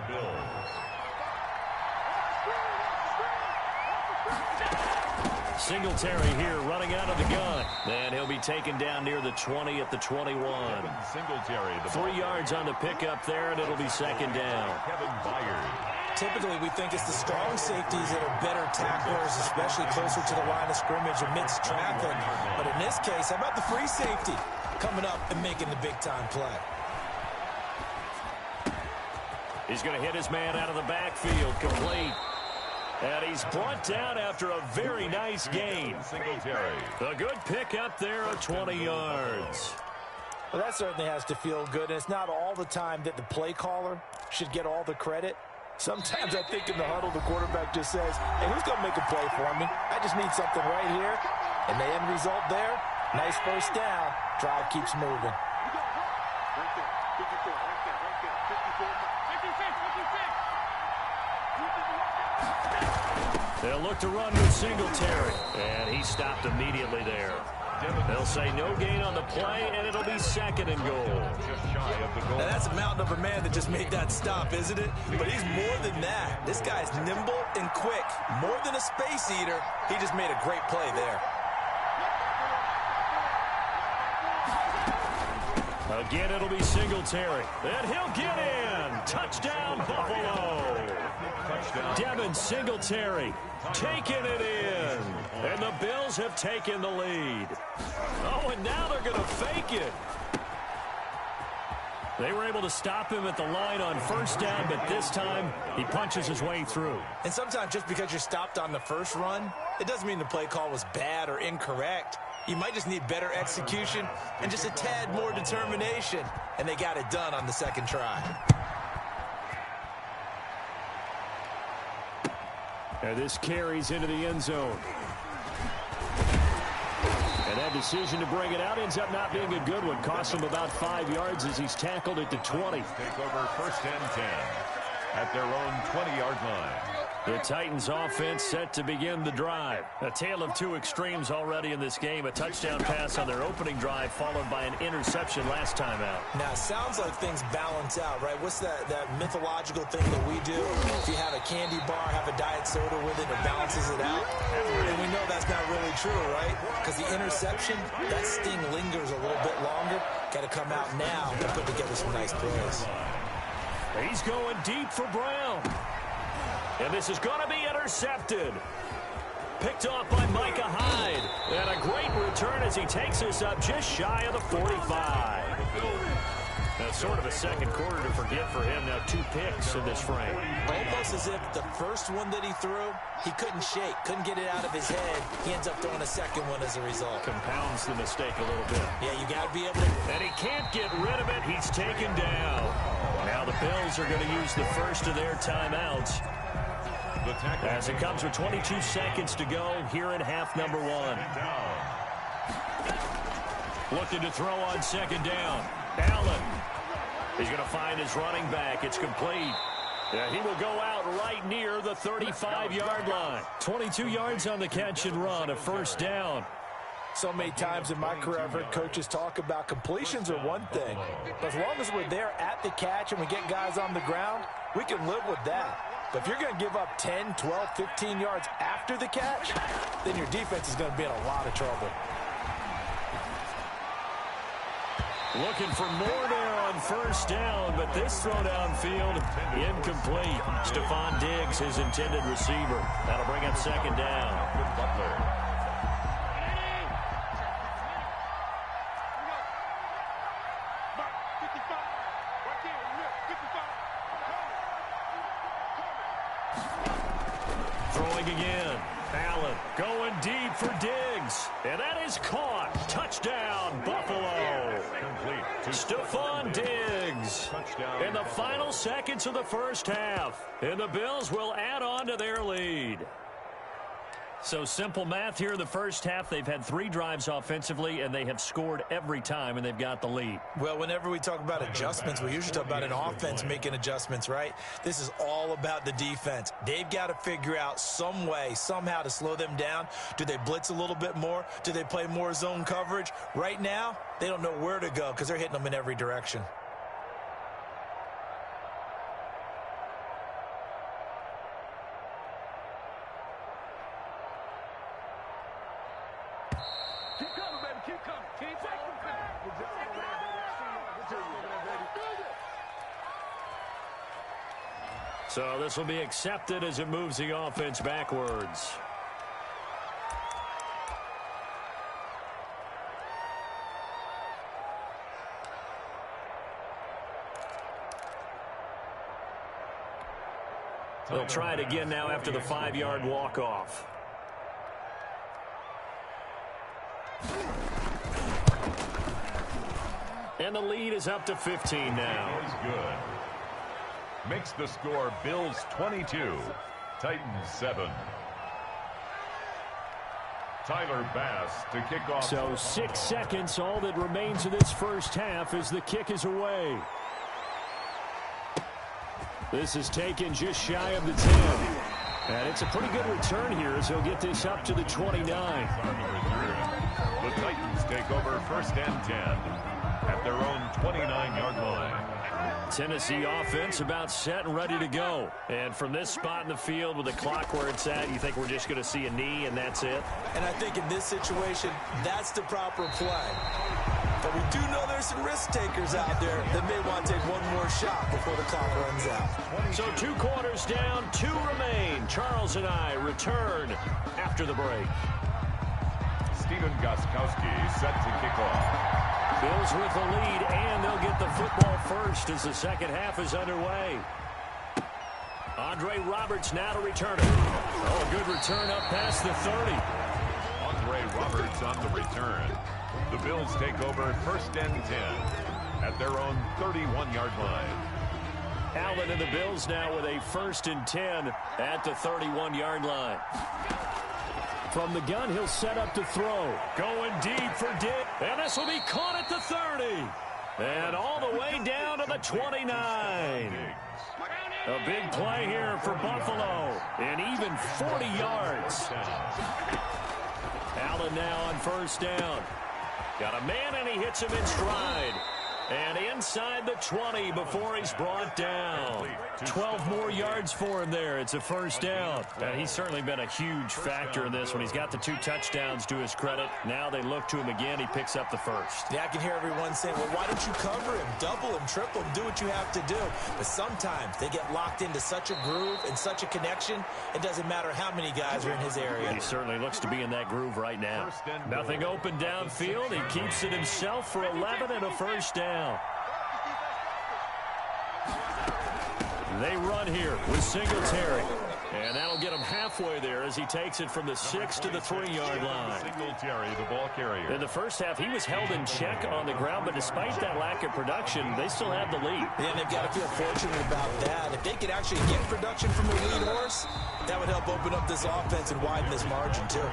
Singletary here running out of the gun. And he'll be taken down near the 20 at the 21. Singletary, 3 yards on the pickup there, and it'll be 2nd down. Typically, we think it's the strong safeties that are better tacklers, especially closer to the line of scrimmage amidst traffic. But in this case, how about the free safety coming up and making the big-time play? He's going to hit his man out of the backfield, complete. And he's brought down after a very nice gain. A good pick up there of 20 yards. Well, that certainly has to feel good. And it's not all the time that the play caller should get all the credit. Sometimes I think in the huddle, the quarterback just says, hey, who's going to make a play for me? I just need something right here. And the end result there, nice first down. Drive keeps moving. They'll look to run with Singletary. And he stopped immediately there. They'll say no gain on the play, and it'll be 2nd and goal. Now that's a mountain of a man that just made that stop, isn't it? But he's more than that. This guy's nimble and quick. More than a space eater, he just made a great play there. Again, it'll be Singletary. And he'll get in. Touchdown, Buffalo. Devin Singletary taking it in. And the Bills have taken the lead. Oh, and now they're going to fake it. They were able to stop him at the line on first down, but this time he punches his way through. And sometimes just because you're stopped on the first run, it doesn't mean the play call was bad or incorrect. You might just need better execution and just a tad more determination. And they got it done on the 2nd try. And this carries into the end zone. And that decision to bring it out ends up not being a good one. Cost him about 5 yards as he's tackled at the 20. Take over 1st and 10 at their own 20-yard line. The Titans offense set to begin the drive. A tale of two extremes already in this game. A touchdown pass on their opening drive followed by an interception last time out. Now, it sounds like things balance out, right? What's that mythological thing that we do? If you have a candy bar, have a diet soda with it, it balances it out. And we know that's not really true, right? Because the interception, that sting lingers a little bit longer. Got to come out now and put together some nice plays. He's going deep for Brown. And this is going to be intercepted. Picked off by Micah Hyde. And a great return as he takes us up just shy of the 45. Now, sort of a second quarter to forget for him. Now 2 picks in this frame. Almost as if the first one that he threw, he couldn't shake, couldn't get it out of his head. He ends up throwing a second one as a result. Compounds the mistake a little bit. Yeah, you got to be able to. And he can't get rid of it. He's taken down. Now the Bills are going to use the first of their timeouts. As it comes with 22 seconds to go here in half number 1. Looking to throw on second down. Allen. He's going to find his running back. It's complete. Yeah, he will go out right near the 35-yard line. 22 yards on the catch and run, a first down. So many times in my career, I've heard coaches talk about completions are one thing. But as long as we're there at the catch and we get guys on the ground, we can live with that. But if you're going to give up 10, 12, 15 yards after the catch, then your defense is going to be in a lot of trouble. Looking for more there on first down, but this throw downfield incomplete. Stephon Diggs, his intended receiver. That'll bring up second down. Throwing again. Allen going deep for Diggs. And that is caught. Touchdown, Buffalo. Stephon Diggs. In the final seconds of the first half. And the Bills will add on to their lead. So simple math here in the first half. They've had 3 drives offensively, and they have scored every time, and they've got the lead. Well, whenever we talk about adjustments, we usually talk about an offense making adjustments, right? This is all about the defense. They've got to figure out some way, somehow to slow them down. Do they blitz a little bit more? Do they play more zone coverage? Right now, they don't know where to go because they're hitting them in every direction. So this will be accepted as it moves the offense backwards. They'll try it again now after the 5-yard walk-off. And the lead is up to 15 now. Good. Makes the score Bills 22, Titans 7. Tyler Bass to kick off. So 6 seconds, all that remains of this first half as the kick is away. This is taken just shy of the 10. And it's a pretty good return here as he'll get this up to the 29. The Titans take over first and 10 at their own 29-yard line. Tennessee offense about set and ready to go. And from this spot in the field with the clock where it's at, you think we're just going to see a knee and that's it? And I think in this situation, that's the proper play. But we do know there's some risk takers out there that may want to take one more shot before the clock runs out. So 2 quarters down, 2 remain. Charles and I return after the break. Steven Gostkowski set to kick off. Bills with the lead, and they'll get the football first as the second half is underway. Andre Roberts now to return it. Oh, a good return up past the 30. Andre Roberts on the return. The Bills take over first and 10 at their own 31-yard line. Allen and the Bills now with a first and 10 at the 31-yard line. From the gun, he'll set up to throw. Going deep for Dick. And this will be caught at the 30. And all the way down to the 29. A big play here for Buffalo, and even 40 yards. Allen now on first down. Got a man, and he hits him in stride. And inside the 20 before he's brought down. 12 more yards for him there. It's a first down. And he's certainly been a huge factor in this when he's got the 2 touchdowns to his credit. Now they look to him again. He picks up the first. Yeah, I can hear everyone saying, well, why don't you cover him, double him, triple him, do what you have to do. But sometimes they get locked into such a groove and such a connection, it doesn't matter how many guys are in his area. He certainly looks to be in that groove right now. Nothing open downfield. He keeps it himself for 11 and a first down. They run here with Singletary. And that'll get him halfway there as he takes it from the 6 to the 3-yard line. Singletary, the ball carrier. In the first half, he was held in check on the ground, but despite that lack of production, they still have the lead. Yeah, they've got to feel fortunate about that. If they could actually get production from the lead horse, that would help open up this offense and widen this margin, too.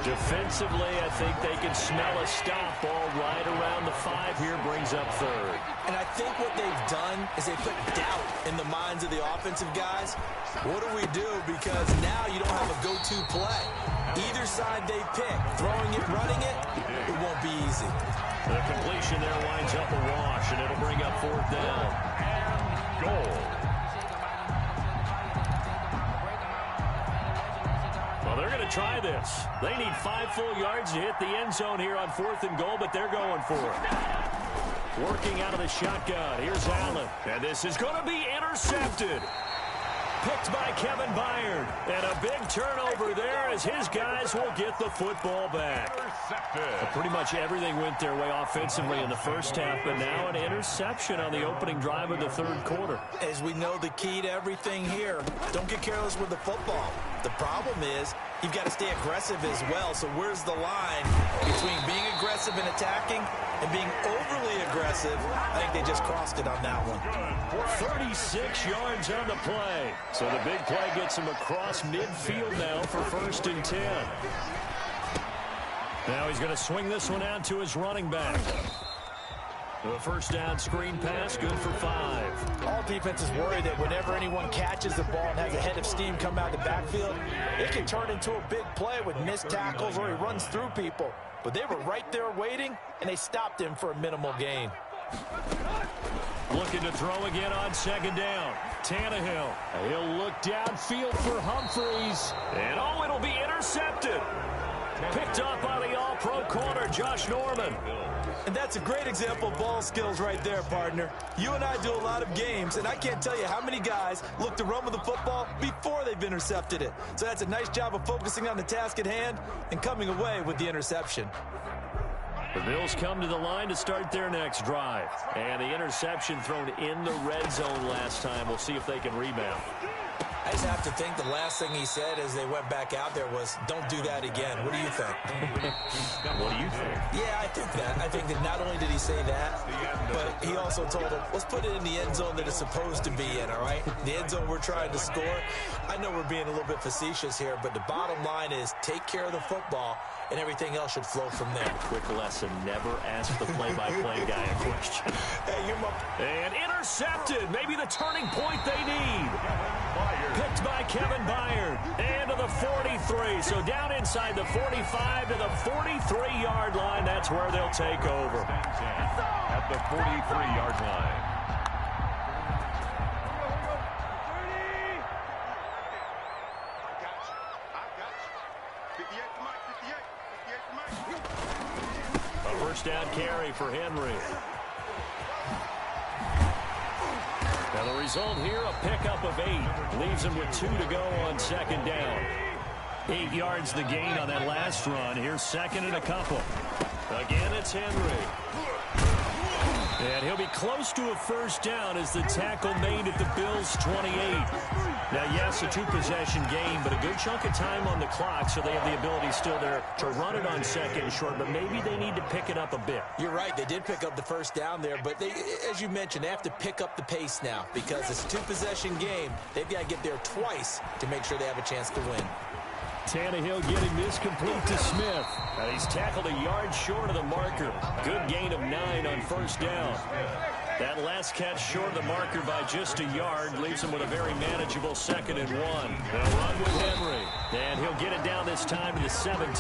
Defensively, I think they can smell a stop. Ball right around the 5 here, brings up third. And I think what they've done is they put doubt in the minds of the offensive guys. What do we do? Because now you don't have a go-to play. Either side they pick, throwing it, running it, it won't be easy. The completion there winds up a wash, and it'll bring up fourth down. And goal. Well, they're going to try this. They need 5 full yards to hit the end zone here on 4th and goal, but they're going for it. Working out of the shotgun. Here's Allen. And this is going to be intercepted. Picked by Kevin Byard. And a big turnover there as his guys will get the football back. Pretty much everything went their way offensively in the first half, but now an interception on the opening drive of the third quarter. As we know, the key to everything here, don't get careless with the football. The problem is you've got to stay aggressive as well. So where's the line between being aggressive and attacking and being overly aggressive? I think they just crossed it on that one. 36 yards on the play. So the big play gets him across midfield now for 1st and 10. Now he's going to swing this one out to his running back. The first down screen pass, good for 5. All defenses worry that whenever anyone catches the ball and has a head of steam come out of the backfield, it can turn into a big play with missed tackles or he runs through people. But they were right there waiting, and they stopped him for a minimal gain. Looking to throw again on 2nd down. Tannehill. He'll look downfield for Humphreys. And oh, it'll be intercepted. Picked up by the all-pro corner, Josh Norman. And that's a great example of ball skills right there, partner. You and I do a lot of games, and I can't tell you how many guys look to run with the football before they've intercepted it. So that's a nice job of focusing on the task at hand and coming away with the interception. The Bills come to the line to start their next drive. And the interception thrown in the red zone last time. We'll see if they can rebound. I just have to think the last thing he said as they went back out there was, don't do that again. What do you think? What do you think? Yeah, I think that. I think that not only did he say that, but he also told them, let's put it in the end zone that it's supposed to be in, all right? The end zone we're trying to score. I know we're being a little bit facetious here, but the bottom line is take care of the football, and everything else should flow from there. Quick lesson, never ask the play-by-play guy a question. Hey, you're my... And intercepted, maybe the turning point they need. Picked by Kevin Byard. And to the 43, so down inside the 45 to the 43-yard line. That's where they'll take over. At the 43-yard line. A first down carry for Henry. Now the result here, a pickup of 8. Leaves him with 2 to go on 2nd down. 8 yards the gain on that last run. Here's 2nd and a couple. Again, it's Henry. And he'll be close to a first down as the tackle made at the Bills' 28. Now, yes, a 2-possession game, but a good chunk of time on the clock, so they have the ability still there to run it on 2nd and short, but maybe they need to pick it up a bit. You're right. They did pick up the first down there, but they, as you mentioned, they have to pick up the pace now because it's a 2-possession game. They've got to get there twice to make sure they have a chance to win. Tannehill getting this complete to Smith. He's tackled a yard short of the marker. Good gain of 9 on first down. That last catch short of the marker by just a yard leaves him with a very manageable 2nd and 1. They'll run with Henry, and he'll get it down this time to the 17.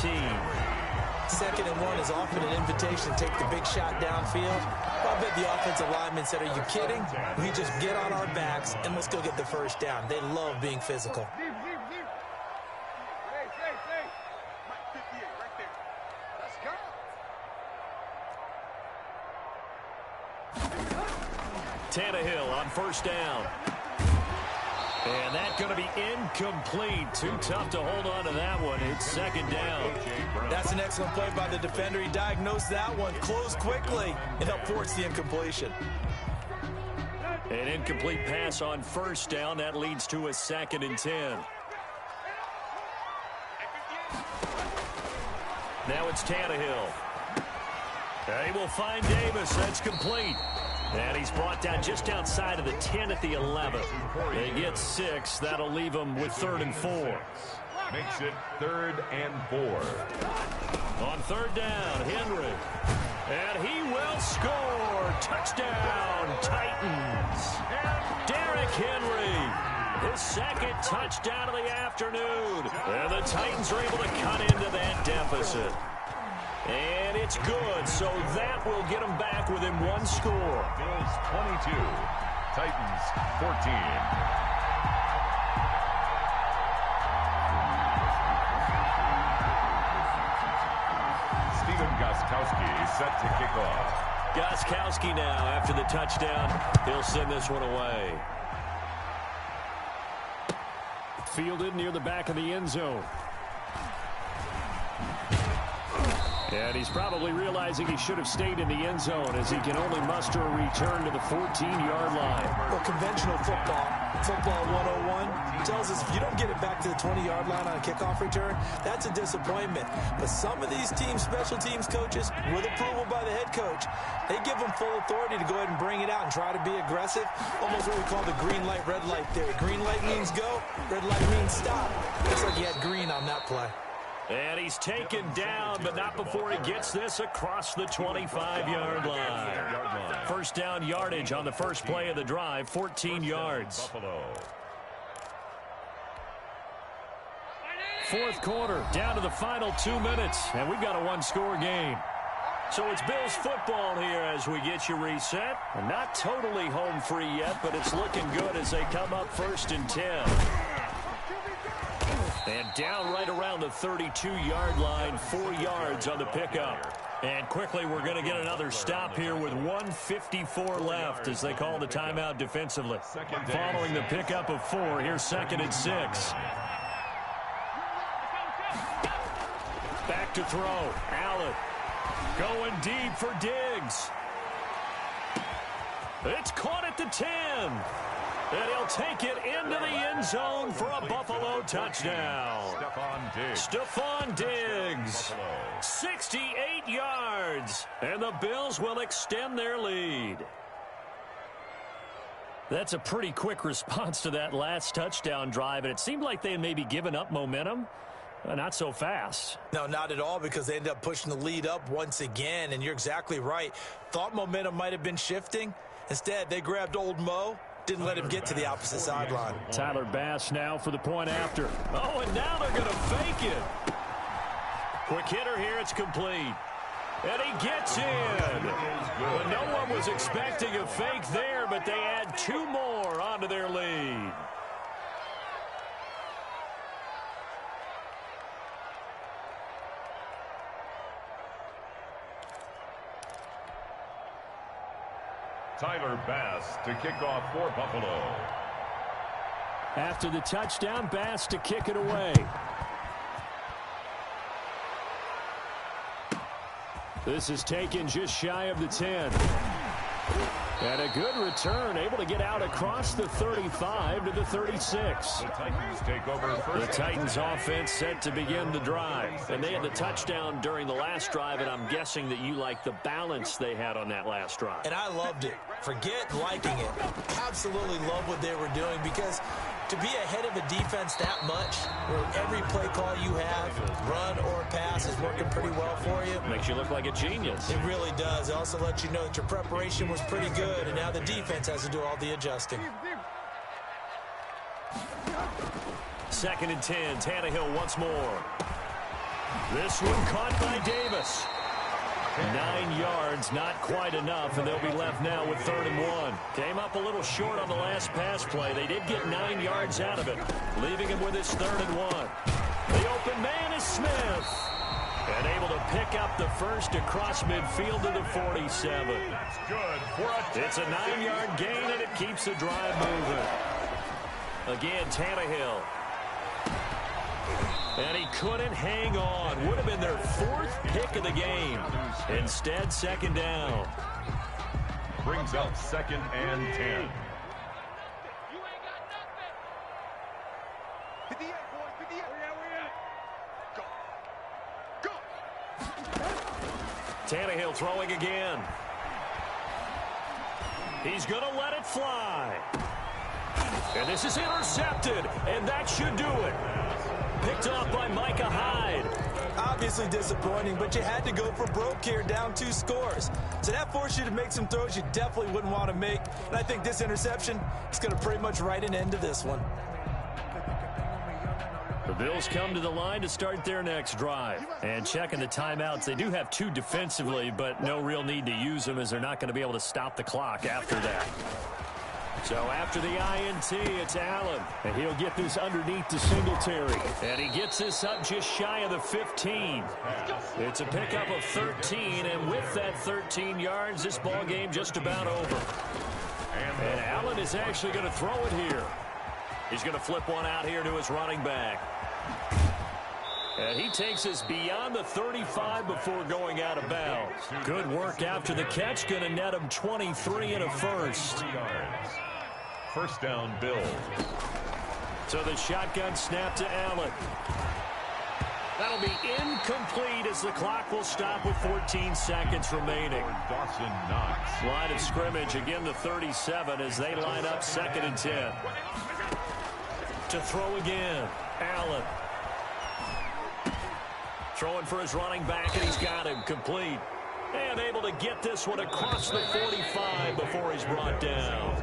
2nd and 1 is often an invitation to take the big shot downfield. I bet the offensive lineman said, are you kidding? We just get on our backs and let's go get the first down. They love being physical. Tannehill on first down. And that's going to be incomplete. Too tough to hold on to that one. It's 2nd down. That's an excellent play by the defender. He diagnosed that one, closed quickly, and helped force the incompletion. An incomplete pass on first down. That leads to a 2nd and 10. Now it's Tannehill. He will find Davis. That's complete. And he's brought down just outside of the 10 at the 11. They get 6. That'll leave them with 3rd and 4. Makes it 3rd and 4. On 3rd down, Henry. And he will score. Touchdown, Titans. Derrick Henry. His 2nd touchdown of the afternoon. And the Titans are able to cut into that deficit. And it's good, so that will get them back within 1 score. Bills 22, Titans 14. Stephen Gostkowski set to kick off. Gostkowski now, after the touchdown, he'll send this one away. Fielded near the back of the end zone. And he's probably realizing he should have stayed in the end zone as he can only muster a return to the 14-yard line. Well, conventional football 101, tells us if you don't get it back to the 20-yard line on a kickoff return, that's a disappointment. But some of these special teams coaches, with approval by the head coach, they give them full authority to go ahead and bring it out and try to be aggressive. Almost what we call the green light, red light theory. Green light means go, red light means stop. Looks like he had green on that play. And he's taken down, but not before he gets this across the 25-yard line. First down yardage on the first play of the drive, 14 yards. Buffalo. 4th quarter, down to the final 2 minutes, and we've got a 1-score game. So it's Bills football here as we get you reset. Not totally home free yet, but it's looking good as they come up 1st and 10. And down right around the 32-yard line, 4 yards on the pickup. And quickly, we're going to get another stop here with 1:54 left as they call the timeout defensively. Following the pickup of 4, here's 2nd and 6. Back to throw. Allen going deep for Diggs. It's caught at the 10. And he'll take it into the end zone for a Buffalo touchdown. Stephon Diggs. 68 yards. And the Bills will extend their lead. That's a pretty quick response to that last touchdown drive. And it seemed like they had maybe given up momentum. Not so fast. No, not at all, because they ended up pushing the lead up once again. And you're exactly right. Thought momentum might have been shifting. Instead, they grabbed old Mo. Didn't let him get to the opposite sideline. Tyler Bass now for the point after. Oh, and now they're going to fake it. Quick hitter here. It's complete. And he gets in. Well, no one was expecting a fake there, but they add 2 more onto their lead. Tyler Bass to kick off for Buffalo. After the touchdown, Bass to kick it away. This is taken just shy of the 10. And a good return, able to get out across the 35 to the 36. The Titans take over first. The Titans offense set to begin the drive. And they had the touchdown during the last drive, and I'm guessing that you like the balance they had on that last drive. And I loved it. Forget liking it. Absolutely love what they were doing, because To be ahead of a defense that much, where every play call you have, run or pass, is working pretty well for you. Makes you look like a genius. It really does. It also lets you know that your preparation was pretty good, and now the defense has to do all the adjusting. 2nd and 10. Tannehill once more. This one caught by Davis. 9 yards, not quite enough, and they'll be left now with 3rd and 1. Came up a little short on the last pass play. They did get 9 yards out of it, leaving him with his 3rd and 1. The open man is Smith, and able to pick up the first across midfield to the 47. That's good for a It's a 9-yard gain, and it keeps the drive moving. Again, Tannehill. And he couldn't hang on. Would have been their 4th pick of the game. Instead, 2nd down. brings up 2nd and 10. Tannehill throwing again. He's going to let it fly. And this is intercepted, and that should do it. Picked off by Micah Hyde. Obviously disappointing, but you had to go for broke here, down 2 scores. So that forced you to make some throws you definitely wouldn't want to make. And I think this interception is going to pretty much write an end to this one. The Bills come to the line to start their next drive. And checking the timeouts, they do have 2 defensively, but no real need to use them as they're not going to be able to stop the clock after that. So after the INT, it's Allen. And he'll get this underneath to Singletary. And he gets this up just shy of the 15. It's a pickup of 13, and with that 13 yards, this ball game just about over. And Allen is actually going to throw it here. He's going to flip one out here to his running back. And he takes us beyond the 35 before going out of bounds. Good work after the catch. Going to net him 23 and a first. First down, Bills. So the shotgun snap to Allen. That'll be incomplete as the clock will stop with 14 seconds remaining. Dawson Knox. Line of scrimmage, again the 37 as they line up 2nd and 10. To throw again, Allen. Throwing for his running back, and he's got him complete. And able to get this one across the 45 before he's brought down.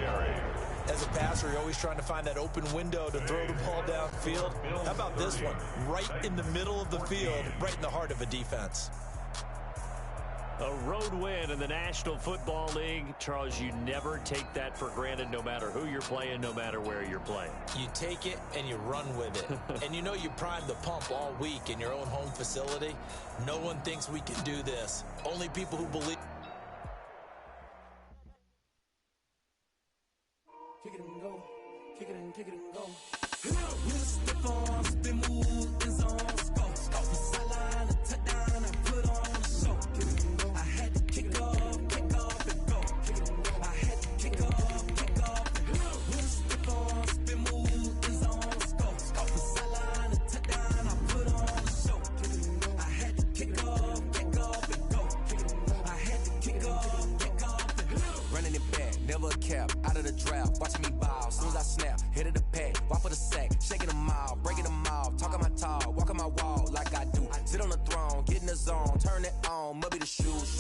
As a passer, you're always trying to find that open window to throw the ball downfield. How about this one? Right in the middle of the field, right in the heart of a defense. A road win in the National Football League. Charles, you never take that for granted no matter who you're playing, no matter where you're playing. You take it and you run with it. And you know you primed the pump all week in your own home facility. No one thinks we can do this. Only people who believe. Kick it and go. Kick it and kick it and go. With the farm, spin move in zone. Go. Off the sideline, a touchdown, I put on a show. Kick it and go. I had to kick off and go. Kick it and go. I had to kick off and go. With the farm, spin move in zone. Go. Off the sideline, a touchdown, I put on a show. Kick it and go. I had to kick off and go. Kick it and go. I had to kick off and go. Running it back, never a cap, out of the draft, watching me ball, soon as I snap, hit of the pack, walk for the sack, shaking them all, breaking them all, talking my talk, walking my wall like I do, sit on the throne, get in the zone, turn it on, must be the shoes,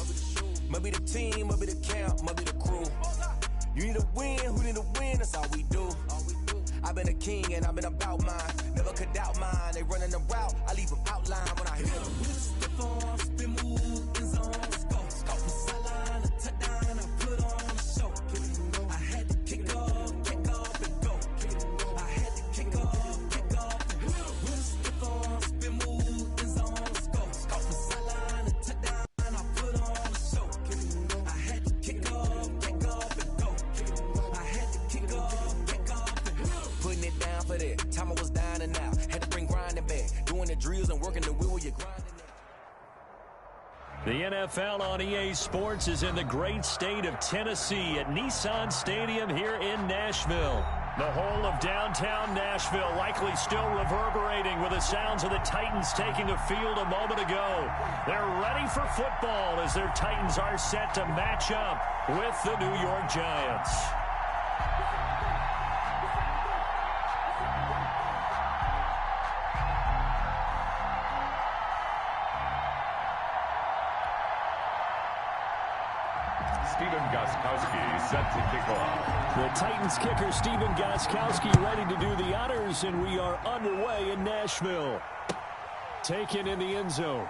must be the team, must be the camp, must be the crew, you need a win, who need a win, that's all we do, I've been a king and I've been about mine, never could doubt mine, they running the route, I leave them outline when I hit them. Spin move in zone, go, off the sideline, a touchdown, I put on a show. I had to kick off and go. I had to kick off and go. With Stephon, spin move in zone, go, off the sideline, a touchdown, I put on a show. I had to kick off and go. I had to kick off and go. Putting it down for that, time I was down and out, had to bring grinding back, doing the drills and working the wheel while you're grinding. The NFL on EA Sports is in the great state of Tennessee at Nissan Stadium here in Nashville. The whole of downtown Nashville likely still reverberating with the sounds of the Titans taking the field a moment ago. They're ready for football as their Titans are set to match up with the New York Giants. Stephen Gostkowski set to kick off. The Titans kicker Stephen Gostkowski ready to do the honors, and we are underway in Nashville. Taken in the end zone.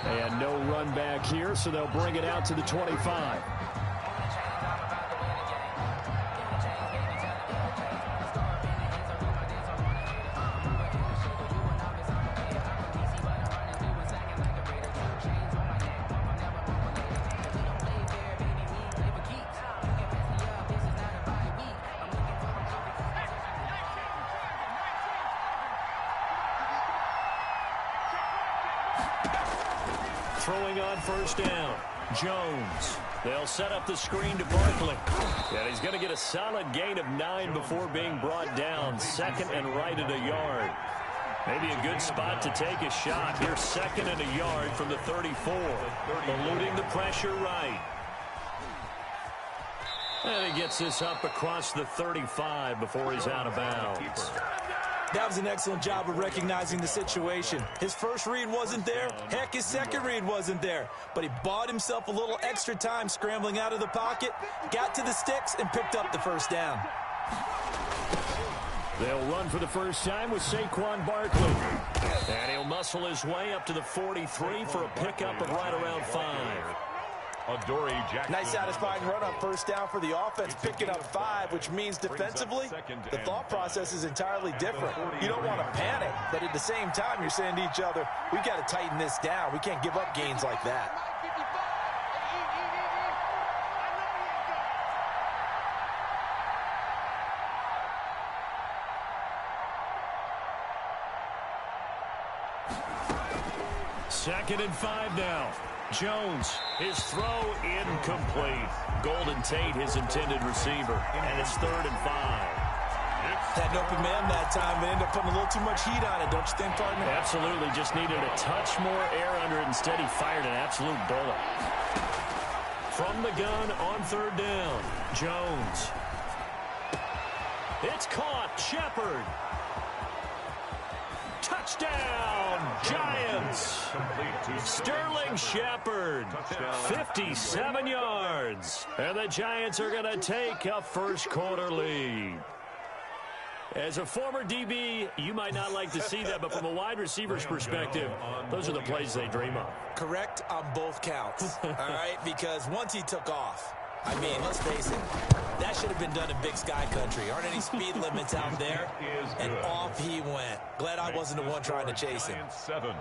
And no run back here, so they'll bring it out to the 25. Throwing on first down, Jones. They'll set up the screen to Barkley. And he's going to get a solid gain of 9 before being brought down. Second and right at a yard. Maybe a good spot to take a shot. Here's second and a yard from the 34. Eluding the pressure right. And he gets this up across the 35 before he's out of bounds. That was an excellent job of recognizing the situation. His first read wasn't there. Heck, his second read wasn't there. But he bought himself a little extra time scrambling out of the pocket, got to the sticks, and picked up the first down. They'll run for the first time with Saquon Barkley. And he'll muscle his way up to the 43 for a pickup of right around 5. Nice satisfying run on first down for the offense, picking up 5, which means defensively, the thought process is entirely different. You don't want to panic, but at the same time, you're saying to each other, we've got to tighten this down. We can't give up gains like that. Second and 5 now. Jones, his throw incomplete. Golden Tate, his intended receiver. And it's third and 5. Had an open man that time, but ended up putting a little too much heat on it, don't you think, partner? Absolutely. Just needed a touch more air under it. Instead, he fired an absolute bullet. From the gun on third down, Jones. It's caught. Shepard. Touchdown, Giants. Sterling Shepard, 57 yards. And the Giants are going to take a first quarter lead. As a former DB, you might not like to see that, but from a wide receiver's perspective, those are the plays they dream of. Correct on both counts, all right? Because once he took off, I mean, let's face it, that should have been done in Big Sky Country. Aren't any speed limits out there? And off he went. Glad I wasn't the one trying to chase him.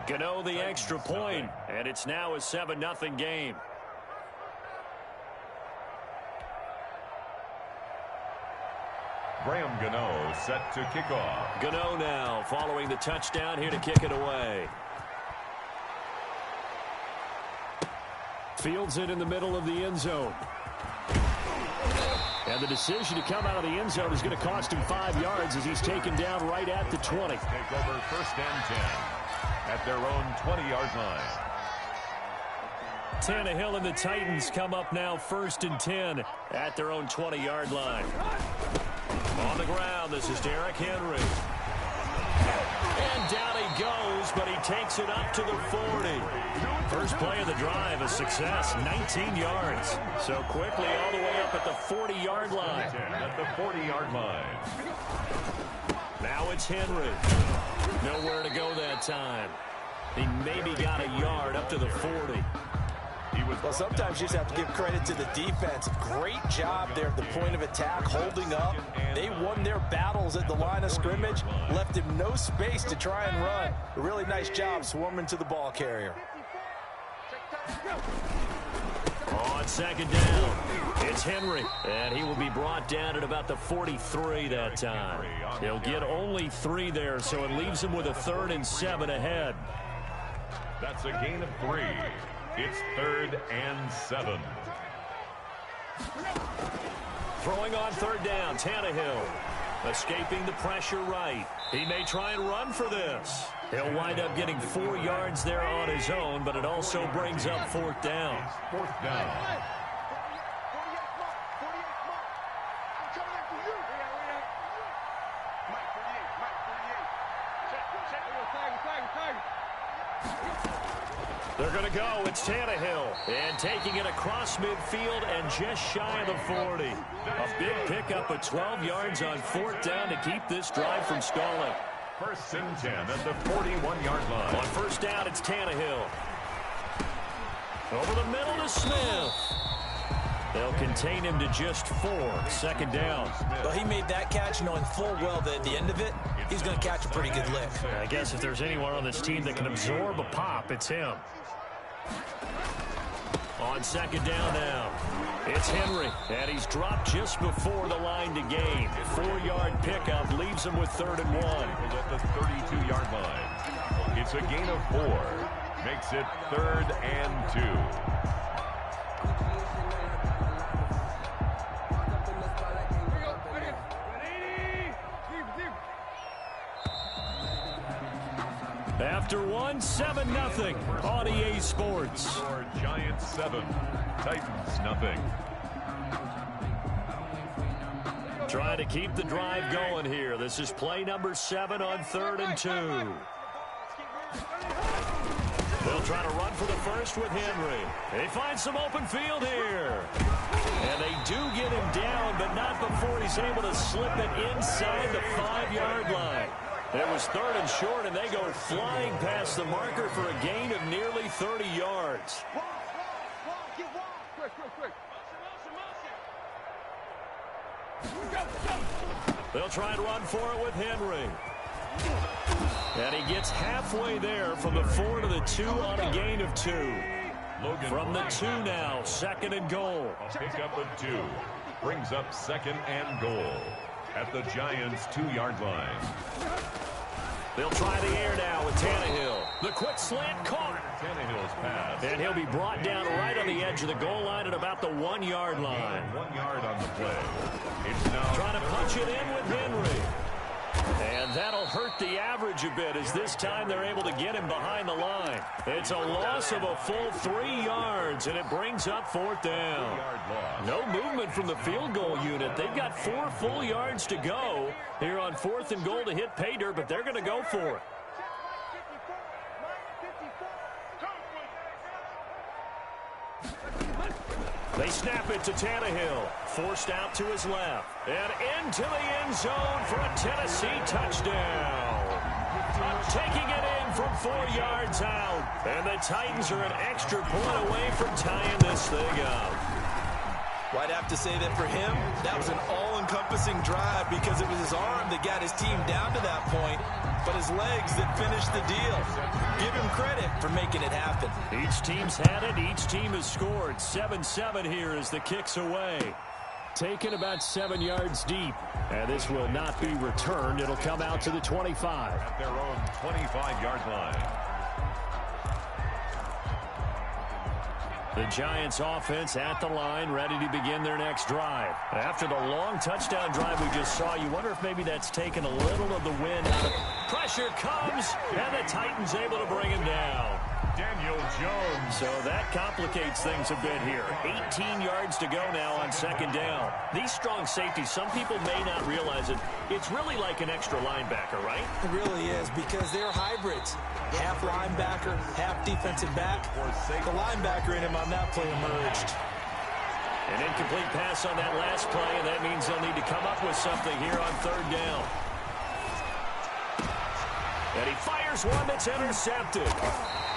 Gano the extra point, and it's now a 7-0 game. Graham Gano set to kick off. Gano now following the touchdown here to kick it away. Fields it in the middle of the end zone. And the decision to come out of the end zone is going to cost him 5 yards as he's taken down right at the 20. Take over first and 10 at their own 20-yard line. Tannehill and the Titans come up now first and 10 at their own 20-yard line. On the ground, this is Derrick Henry. And down he goes, but he takes it up to the 40. First play of the drive, a success, 19 yards. So quickly all the way up at the 40-yard line. At the 40-yard line. Now it's Henry. Nowhere to go that time. He maybe got a yard up to the 40. Well, sometimes you just have to give credit to the defense. Great job there at the point of attack, holding up. They won their battles at the line of scrimmage, left him no space to try and run. A really nice job swarming to the ball carrier. On second down, it's Henry, and he will be brought down at about the 43 that time. He'll get only 3 there, so it leaves him with a 3rd and 7 ahead. That's a gain of 3. It's 3rd and 7. Throwing on third down, Tannehill. Escaping the pressure right. He may try and run for this. He'll wind up getting 4 yards there on his own, but it also brings up 4th down. 4th down. They're going to go. It's Tannehill. And taking it across midfield and just shy of the 40. A big pickup of 12 yards on 4th down to keep this drive from stalling. 1st and 10 at the 41-yard line. On 1st down, it's Tannehill. Over the middle to Smith. They'll contain him to just 4. 2nd down. Well, he made that catch knowing full well that at the end of it, he's going to catch a pretty good lick. I guess if there's anyone on this team that can absorb a pop, it's him. On 2nd down now, it's Henry, and he's dropped just before the line to gain. 4-yard pickup leaves him with 3rd and 1. At the 32-yard line. It's a gain of 4. Makes it 3rd and 2. After 1, 7-0 on EA Sports. Giants 7, Titans nothing. Trying to keep the drive going here. This is play number 7 on 3rd and 2. They'll try to run for the first with Henry. They find some open field here. And they do get him down, but not before he's able to slip it inside the 5-yard line. It was 3rd and short, and they go flying past the marker for a gain of nearly 30 yards. They'll try and run for it with Henry. And he gets halfway there from the 4 to the 2 on a gain of 2. From the 2 now, 2nd and goal. A pickup of 2 brings up 2nd and goal at the Giants' 2-yard line. They'll try the air now with Tannehill. The quick slant caught. Tannehill's pass. And he'll be brought down right on the edge of the goal line at about the 1-yard line. 1 yard on the play. It's now trying to punch it in with Henry. And that'll hurt the average a bit as this time they're able to get him behind the line. It's a loss of a full 3 yards, and it brings up 4th down. No movement from the field goal unit. They've got 4 full yards to go here on 4th and goal to hit pay dirt, but they're going to go for it. They snap it to Tannehill. Forced out to his left. And into the end zone for a Tennessee touchdown. Taking it in from 4 yards out. And the Titans are an extra point away from tying this thing up. Well, I'd have to say that for him, that was an all-encompassing drive because it was his arm that got his team down to that point, but his legs that finished the deal. Give him credit for making it happen. Each team's had it. Each team has scored. 7-7 here as the kick's away. Taken about 7 yards deep. And this will not be returned. It'll come out to the 25. At their own 25-yard line. The Giants offense at the line, ready to begin their next drive. After the long touchdown drive we just saw, you wonder if maybe that's taken a little of the wind out of it. Pressure comes, and the Titans able to bring him down. Daniel Jones. So that complicates things a bit here. 18 yards to go now on 2nd down. These strong safeties, some people may not realize it. It's really like an extra linebacker, right? It really is because they're hybrids. Half linebacker, half defensive back. The linebacker in him on that play emerged. An incomplete pass on that last play, and that means they'll need to come up with something here on 3rd down. And he fires one that's intercepted.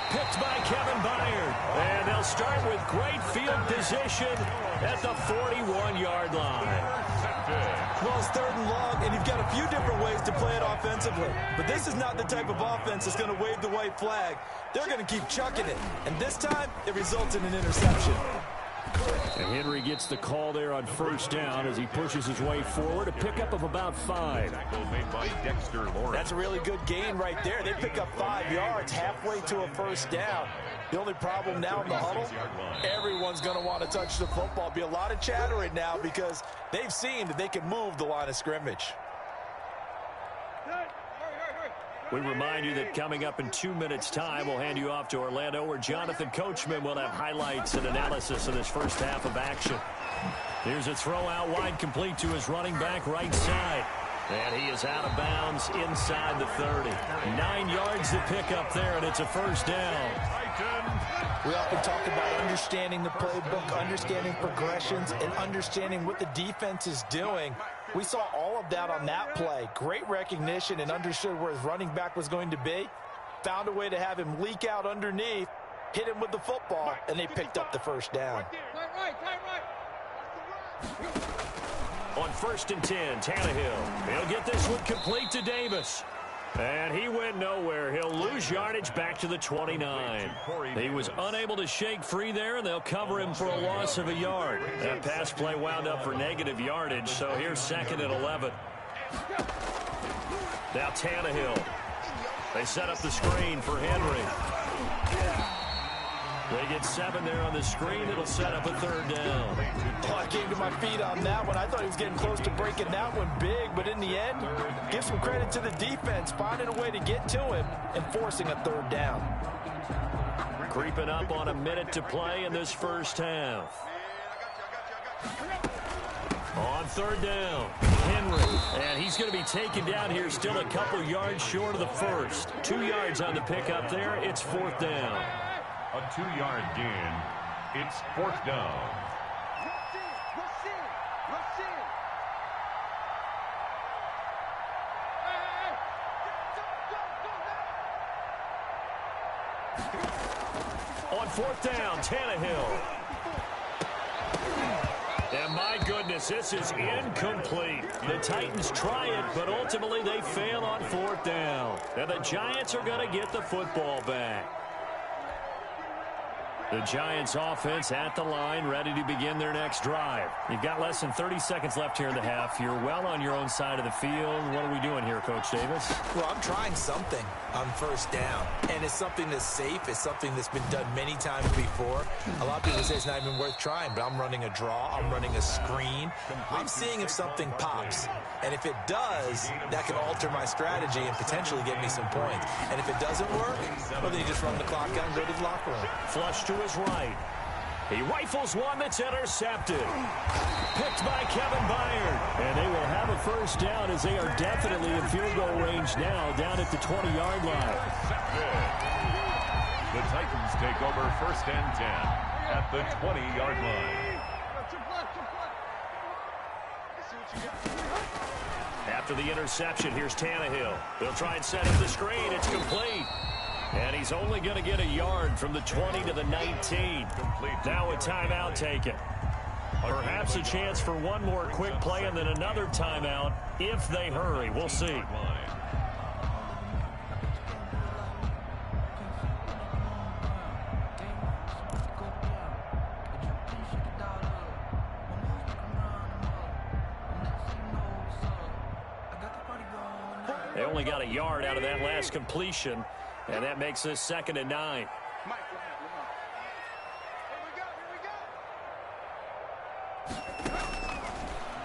Picked by Kevin Byard. And they'll start with great field position at the 41-yard line. Well, it's 3rd and long, and you've got a few different ways to play it offensively. But this is not the type of offense that's going to wave the white flag. They're going to keep chucking it. And this time, it results in an interception. And Henry gets the call there on 1st down as he pushes his way forward. A pickup of about 5. Made by Dexter Lawrence. That's a really good gain right there. They pick up 5 yards halfway to a 1st down. The only problem now in the huddle, everyone's going to want to touch the football. Be a lot of chattering now because they've seen that they can move the line of scrimmage. We remind you that coming up in 2 minutes' time, we'll hand you off to Orlando, where Jonathan Coachman will have highlights and analysis of this first half of action. Here's a throw out wide, complete to his running back right side. And he is out of bounds inside the 30. 9 yards to pick up there, and it's a first down. We often talk about understanding the playbook, understanding progressions, and understanding what the defense is doing. We saw all of that on that play. Great recognition and understood where his running back was going to be. Found a way to have him leak out underneath, hit him with the football, and they picked up the first down. On 1st and 10, Tannehill. He'll get this one complete to Davis. And he went nowhere. He'll lose yardage back to the 29. He was unable to shake free there, and they'll cover him for a loss of a yard. That pass play wound up for negative yardage, so here's 2nd and 11. Now Tannehill. They set up the screen for Henry. They get 7 there on the screen. It'll set up a 3rd down. I came to my feet on that one. I thought he was getting close to breaking that one big, but in the end, give some credit to the defense, finding a way to get to him and forcing a 3rd down. Creeping up on a minute to play in this first half. On 3rd down, Henry. And he's going to be taken down here, still a couple yards short of the first. 2 yards on the pickup there. It's 4th down. A 2-yard gain. It's 4th down. On 4th down, Tannehill. And my goodness, this is incomplete. The Titans try it, but ultimately they fail on 4th down. And the Giants are going to get the football back. The Giants offense at the line, ready to begin their next drive. You've got less than 30 seconds left here in the half. You're well on your own side of the field. What are we doing here, Coach Davis? Well, I'm trying something on 1st down, and it's something that's safe. It's something that's been done many times before. A lot of people say it's not even worth trying, but I'm running a draw. I'm running a screen. I'm seeing if something pops, and if it does, that can alter my strategy and potentially get me some points. And if it doesn't work, well, then you just run the clock out and go to the locker room. Flush to his right. He rifles one that's intercepted. Picked by Kevin Byard. And they will have a first down as they are definitely in field goal range now, down at the 20-yard line. The Titans take over 1st and 10 at the 20-yard line. After the interception, here's Tannehill. They'll try and set up the screen. It's complete. And he's only going to get a yard from the 20 to the 19. Now a timeout taken. Perhaps a chance for one more quick play and then another timeout if they hurry. We'll see. They only got a yard out of that last completion, and that makes this 2nd and 9.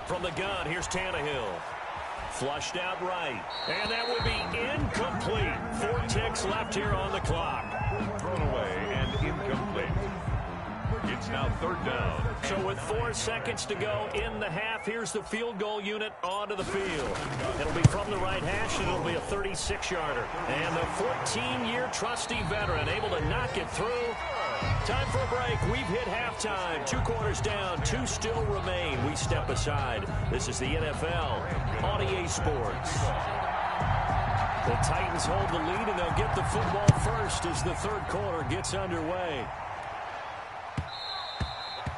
From the gun, here's Tannehill. Flushed out right. And that would be incomplete. 4 ticks left here on the clock. Thrown away and incomplete. It's now 3rd down. So with 4 seconds to go in the half, here's the field goal unit onto the field. It'll be from the right hash, and it'll be a 36-yarder. And the 14-year trusty veteran able to knock it through. Time for a break. We've hit halftime. 2 quarters down. 2 still remain. We step aside. This is the NFL on EA Sports. The Titans hold the lead, and they'll get the football first as the 3rd quarter gets underway.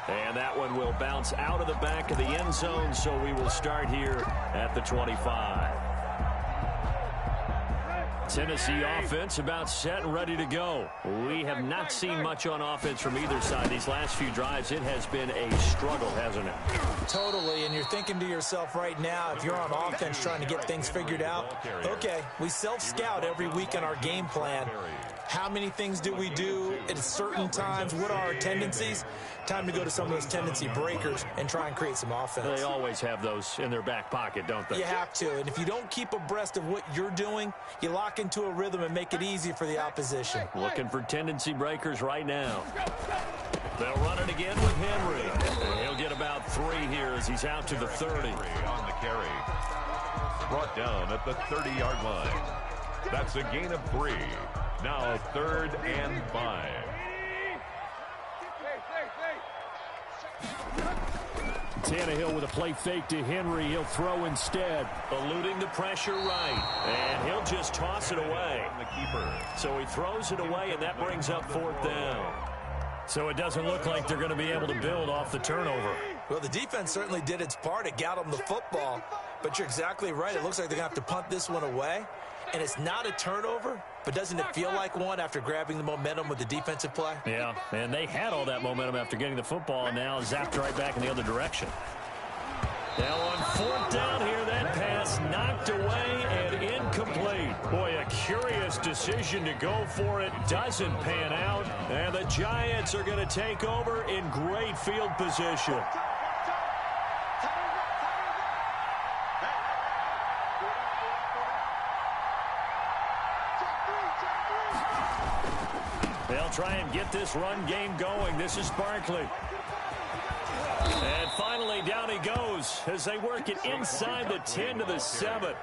And that one will bounce out of the back of the end zone, so we will start here at the 25. Tennessee offense about set and ready to go. We have not seen much on offense from either side. These last few drives, it has been a struggle, hasn't it? Totally, and you're thinking to yourself right now, if you're on offense trying to get things figured out, okay, we self-scout every week in our game plan. How many things do we do at certain times? What are our tendencies? Time to go to some of those tendency breakers and try and create some offense. They always have those in their back pocket, don't they? You have to, and if you don't keep abreast of what you're doing, you lock into a rhythm and make it easy for the opposition. Looking for tendency breakers right now. They'll run it again with Henry. And he'll get about 3 here as he's out to the 30. On the carry. Brought down at the 30-yard line. That's a gain of 3. Now 3rd and 5. Tannehill with a play fake to Henry. He'll throw instead. Eluding the pressure right. And he'll just toss it away. The keeper. So he throws it away, and that brings up 4th down. So it doesn't look like they're going to be able to build off the turnover. Well, the defense certainly did its part. It got them the football. But you're exactly right. It looks like they're going to have to punt this one away. And it's not a turnover, but doesn't it feel like one after grabbing the momentum with the defensive play? Yeah, and they had all that momentum after getting the football, and now zapped right back in the other direction. Now on 4th down here, that pass knocked away and incomplete. Boy, a curious decision to go for it. Doesn't pan out, and the Giants are going to take over in great field position. They'll try and get this run game going. This is Barkley. And finally, down he goes as they work it inside the 10 to the 7.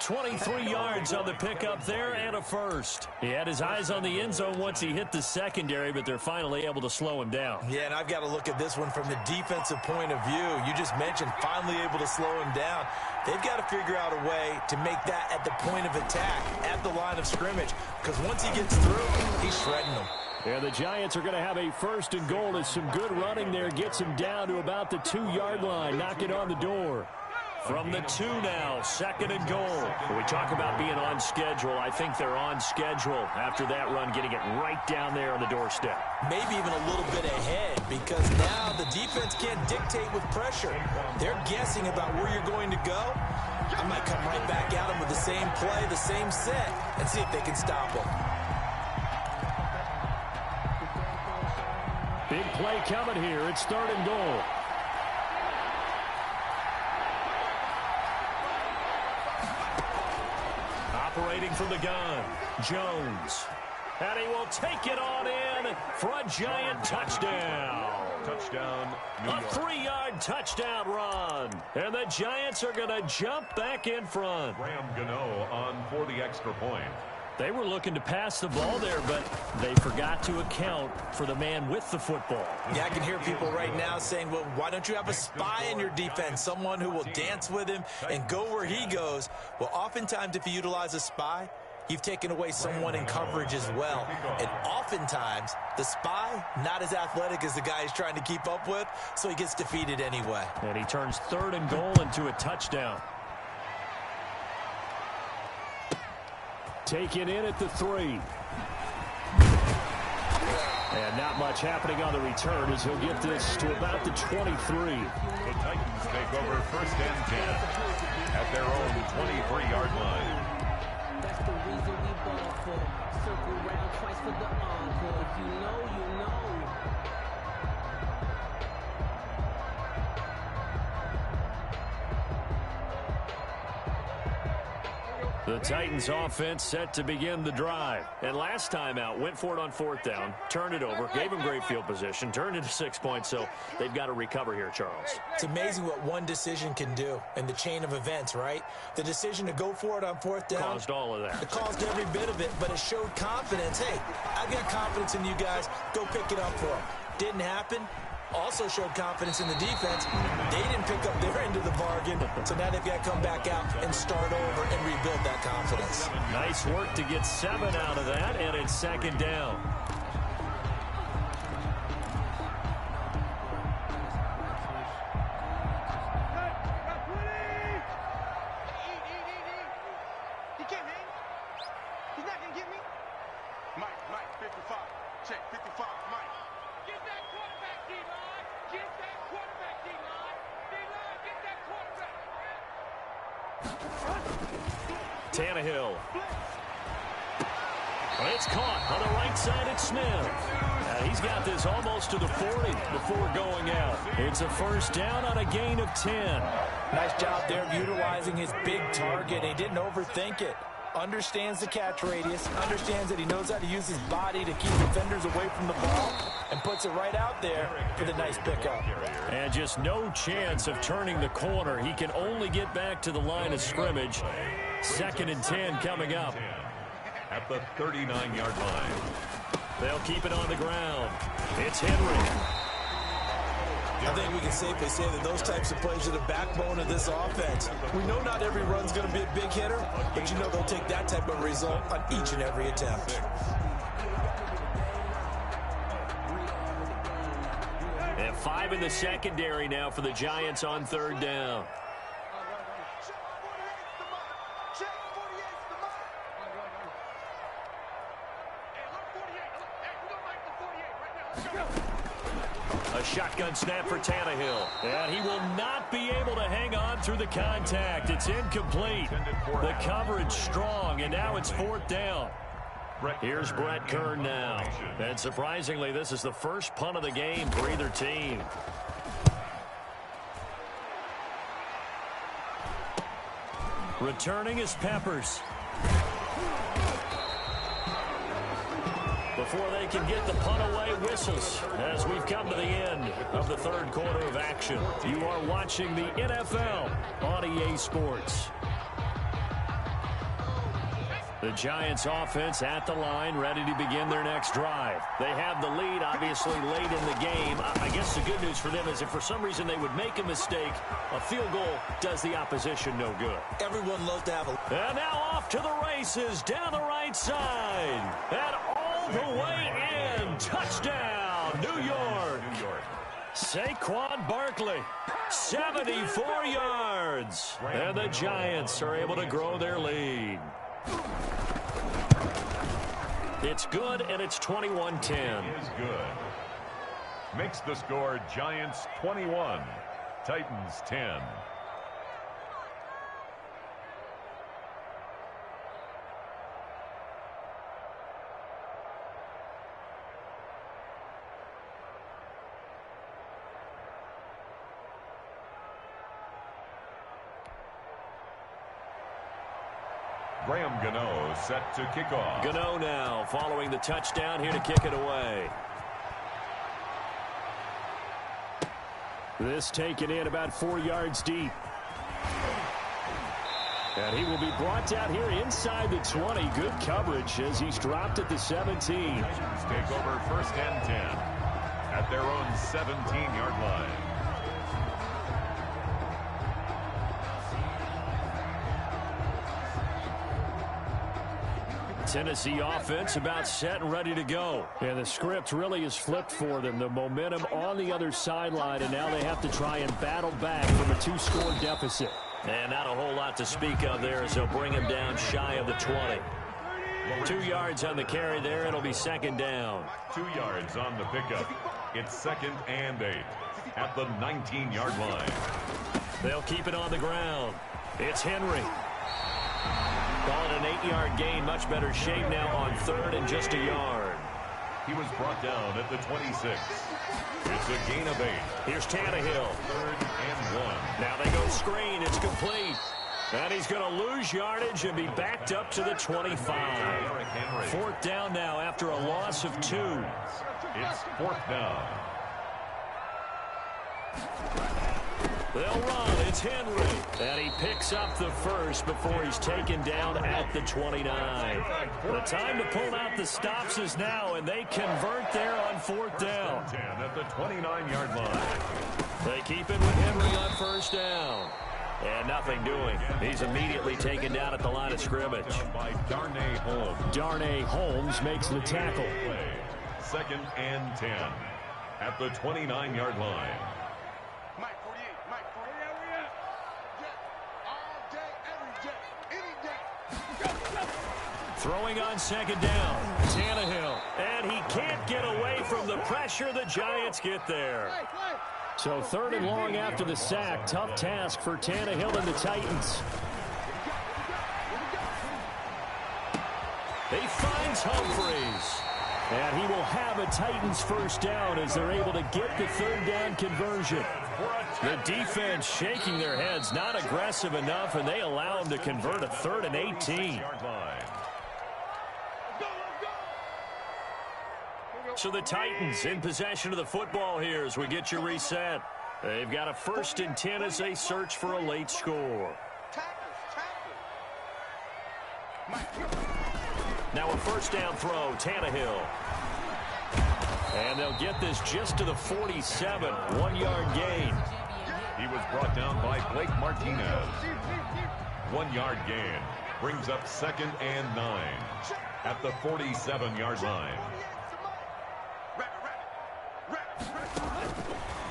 23 yards on the pickup there and a first. He had his eyes on the end zone once he hit the secondary, but they're finally able to slow him down. Yeah, and I've got to look at this one from the defensive point of view. You just mentioned finally able to slow him down. They've got to figure out a way to make that at the point of attack, at the line of scrimmage, because once he gets through, he's shredding them. Yeah, the Giants are going to have a 1st and goal as some good running there gets him down to about the 2-yard line. Knock it on the door. From the 2 now, 2nd and goal. When we talk about being on schedule, I think they're on schedule after that run, getting it right down there on the doorstep. Maybe even a little bit ahead, because now the defense can't dictate with pressure. They're guessing about where you're going to go. I might come right back at them with the same play, the same set, and see if they can stop them. Big play coming here. It's 3rd and goal. Operating from the gun, Jones. And he will take it on in for a Giant touchdown. Touchdown, New York. A 3-yard touchdown run. And the Giants are going to jump back in front. Graham Gano on for the extra point. They were looking to pass the ball there, but they forgot to account for the man with the football. Yeah, I can hear people right now saying, well, why don't you have a spy in your defense, someone who will dance with him and go where he goes? Well, oftentimes if you utilize a spy, you've taken away someone in coverage as well. And oftentimes, the spy, not as athletic as the guy he's trying to keep up with, so he gets defeated anyway. And he turns 3rd and goal into a touchdown. Taken in at the 3. And not much happening on the return as he'll get this to about the 23. The Titans take over 1st and 10 at their own 23-yard line. That's the reason we ball for. Circle round twice for the encore. If you know, you know. The Titans offense set to begin the drive. And last time out, went for it on 4th down, turned it over, gave them great field position, turned into 6 points, so they've got to recover here, Charles. It's amazing what one decision can do in the chain of events, right? The decision to go for it on 4th down. Caused all of that. It caused every bit of it, but it showed confidence. Hey, I've got confidence in you guys. Go pick it up for them. Didn't happen. Also showed confidence in the defense. They didn't pick up their end of the bargain, so now they've got to come back out and start over and rebuild that confidence. Nice work to get 7 out of that, and it's 2nd down. He can't hang. He's not going to get me. Mike, 55. Check, 55, Mike. Get that quarterback, D-line. Get that quarterback, D-line. D-line, get that quarterback. Tannehill. It's caught on the right side at Smith. He's got this almost to the 40 before going out. It's a 1st down on a gain of 10. Nice job there of utilizing his big target. He didn't overthink it. understands the catch radius, understands that he knows how to use his body to keep defenders away from the ball, and puts it right out there for the nice pickup. And just no chance of turning the corner. He can only get back to the line of scrimmage. 2nd and 10 coming up. At the 39-yard line. They'll keep it on the ground. It's Henry. I think we can safely say that those types of plays are the backbone of this offense. We know not every run's going to be a big hitter, but you know they'll take that type of result on each and every attempt. And 5 in the secondary now for the Giants on 3rd down. A shotgun snap for Tannehill. And he will not be able to hang on through the contact. It's incomplete. The coverage strong, and now it's 4th down. Here's Brett Kern now. And surprisingly, this is the first punt of the game for either team. Returning is Peppers. Before they can get the punt away, whistles as we've come to the end of the 3rd quarter of action. You are watching the NFL on EA Sports. The Giants offense at the line, ready to begin their next drive. They have the lead, obviously, late in the game. I guess the good news for them is if for some reason they would make a mistake, a field goal does the opposition no good. Everyone loves to have a... And now off to the races down the right side. And all the way in. Touchdown, New York. Saquon Barkley, 74 yards. And the Giants are able to grow their lead. It's good, and it's 21-10. Is good. Makes the score Giants 21, Titans 10. Graham Gano set to kick off. Gano now following the touchdown, here to kick it away. This taken in about 4 yards deep. And he will be brought down here inside the 20. Good coverage as he's dropped at the 17. Titans take over 1st and 10 at their own 17-yard line. Tennessee offense about set and ready to go. And the script really is flipped for them. The momentum on the other sideline, and now they have to try and battle back from a 2-score deficit. And not a whole lot to speak of there as they'll bring him down shy of the 20. 2 yards on the carry there. It'll be 2nd down. 2 yards on the pickup. It's 2nd and 8 at the 19-yard line. They'll keep it on the ground. It's Henry. Call it an 8-yard gain. Much better shape now on 3rd and just a yard. He was brought down at the 26. It's a gain of 8. Here's Tannehill. 3rd and 1. Now they go screen. It's complete. And he's going to lose yardage and be backed up to the 25. 4th down now after a loss of 2. It's 4th down. They'll run. It's Henry. And he picks up the first before he's taken down at the 29. The time to pull out the stops is now, and they convert there on 4th down. 10 at the 29-yard line. They keep it with Henry on 1st down. And nothing doing. He's immediately taken down at the line of scrimmage. By Darnay Holmes. Darnay Holmes makes the tackle. 2nd and 10 at the 29-yard line. Throwing on 2nd down, Tannehill. And he can't get away from the pressure. The Giants get there. So 3rd and long after the sack. Tough task for Tannehill and the Titans. He finds Humphries. And he will have a Titans 1st down as they're able to get the 3rd down conversion. The defense shaking their heads, not aggressive enough, and they allow them to convert a 3rd and 18. So the Titans in possession of the football here as we get you reset. They've got a 1st and 10 as they search for a late score. Now a 1st down throw, Tannehill. And they'll get this just to the 47, 1-yard gain. He was brought down by Blake Martinez. 1-yard gain brings up 2nd and 9 at the 47-yard line.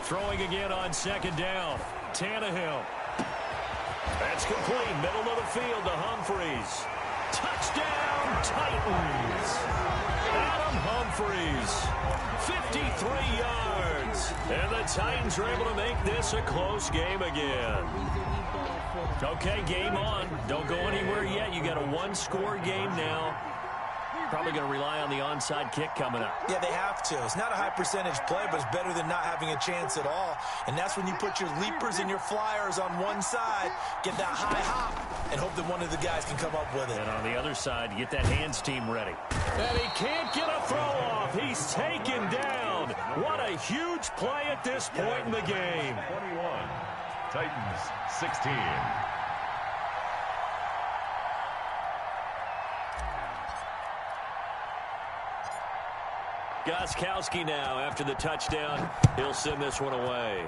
Throwing again on 2nd down. Tannehill. That's complete. Middle of the field to Humphries. Touchdown, Titans. Adam Humphries. 53 yards. And the Titans are able to make this a close game again. Okay, game on. Don't go anywhere yet. You got a 1-score game now. Probably going to rely on the onside kick coming up. Yeah, they have to. It's not a high percentage play, but it's better than not having a chance at all. And that's when you put your leapers and your flyers on one side, get that high hop, and hope that one of the guys can come up with it. And on the other side, get that hands team ready. And he can't get a throw off. He's taken down. What a huge play at this point in the game. 21, Titans 16. Gostkowski now after the touchdown. He'll send this one away.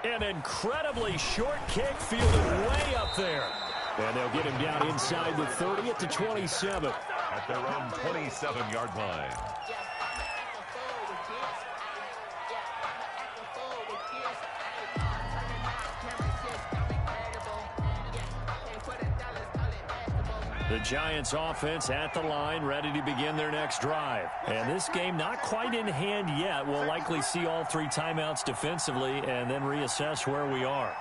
An incredibly short kick fielded way up there. And they'll get him down inside the 30 at the 27. At their own 27-yard line. The Giants offense at the line, ready to begin their next drive. And this game not quite in hand yet. We'll likely see all 3 timeouts defensively and then reassess where we are.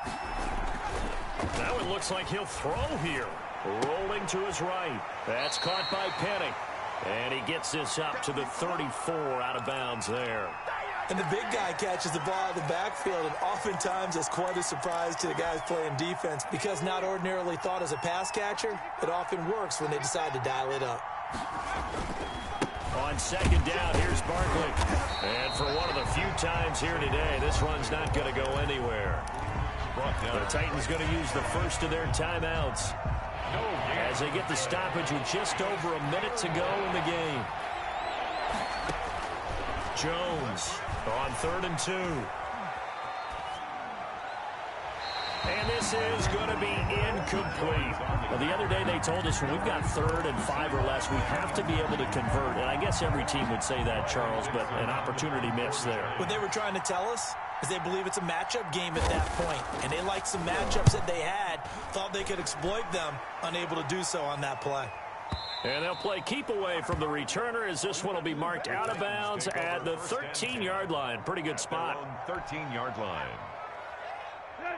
Now it looks like he'll throw here. Rolling to his right. That's caught by Penny. And he gets this up to the 34 out of bounds there. And the big guy catches the ball out of the backfield, and oftentimes it's quite a surprise to the guys playing defense because not ordinarily thought as a pass catcher, it often works when they decide to dial it up. On 2nd down, here's Barkley. And for one of the few times here today, this run's not going to go anywhere. The Titans going to use the first of their timeouts as they get the stoppage with just over a minute to go in the game. Jones on 3rd and 2. And this is going to be incomplete. Well, the other day they told us when we've got 3rd and 5 or less, we have to be able to convert. And I guess every team would say that, Charles, but an opportunity missed there. What they were trying to tell us is they believe it's a matchup game at that point. And they liked some matchups that they had, thought they could exploit them, unable to do so on that play. And they'll play keep away from the returner as this one will be marked out of bounds at the 13-yard line. Pretty good spot. 13-yard line.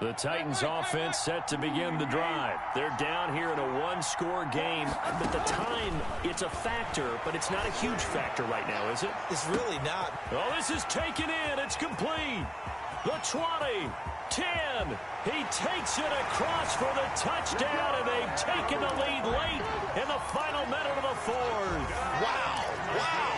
The Titans offense set to begin the drive. They're down here in a 1-score game. But the time, it's a factor, but it's not a huge factor right now, is it? It's really not. Oh, this is taken in. It's complete. The 20, 10. He takes it across for the touchdown, and they've taken the lead late in the final minute of the 4th. Wow. Wow.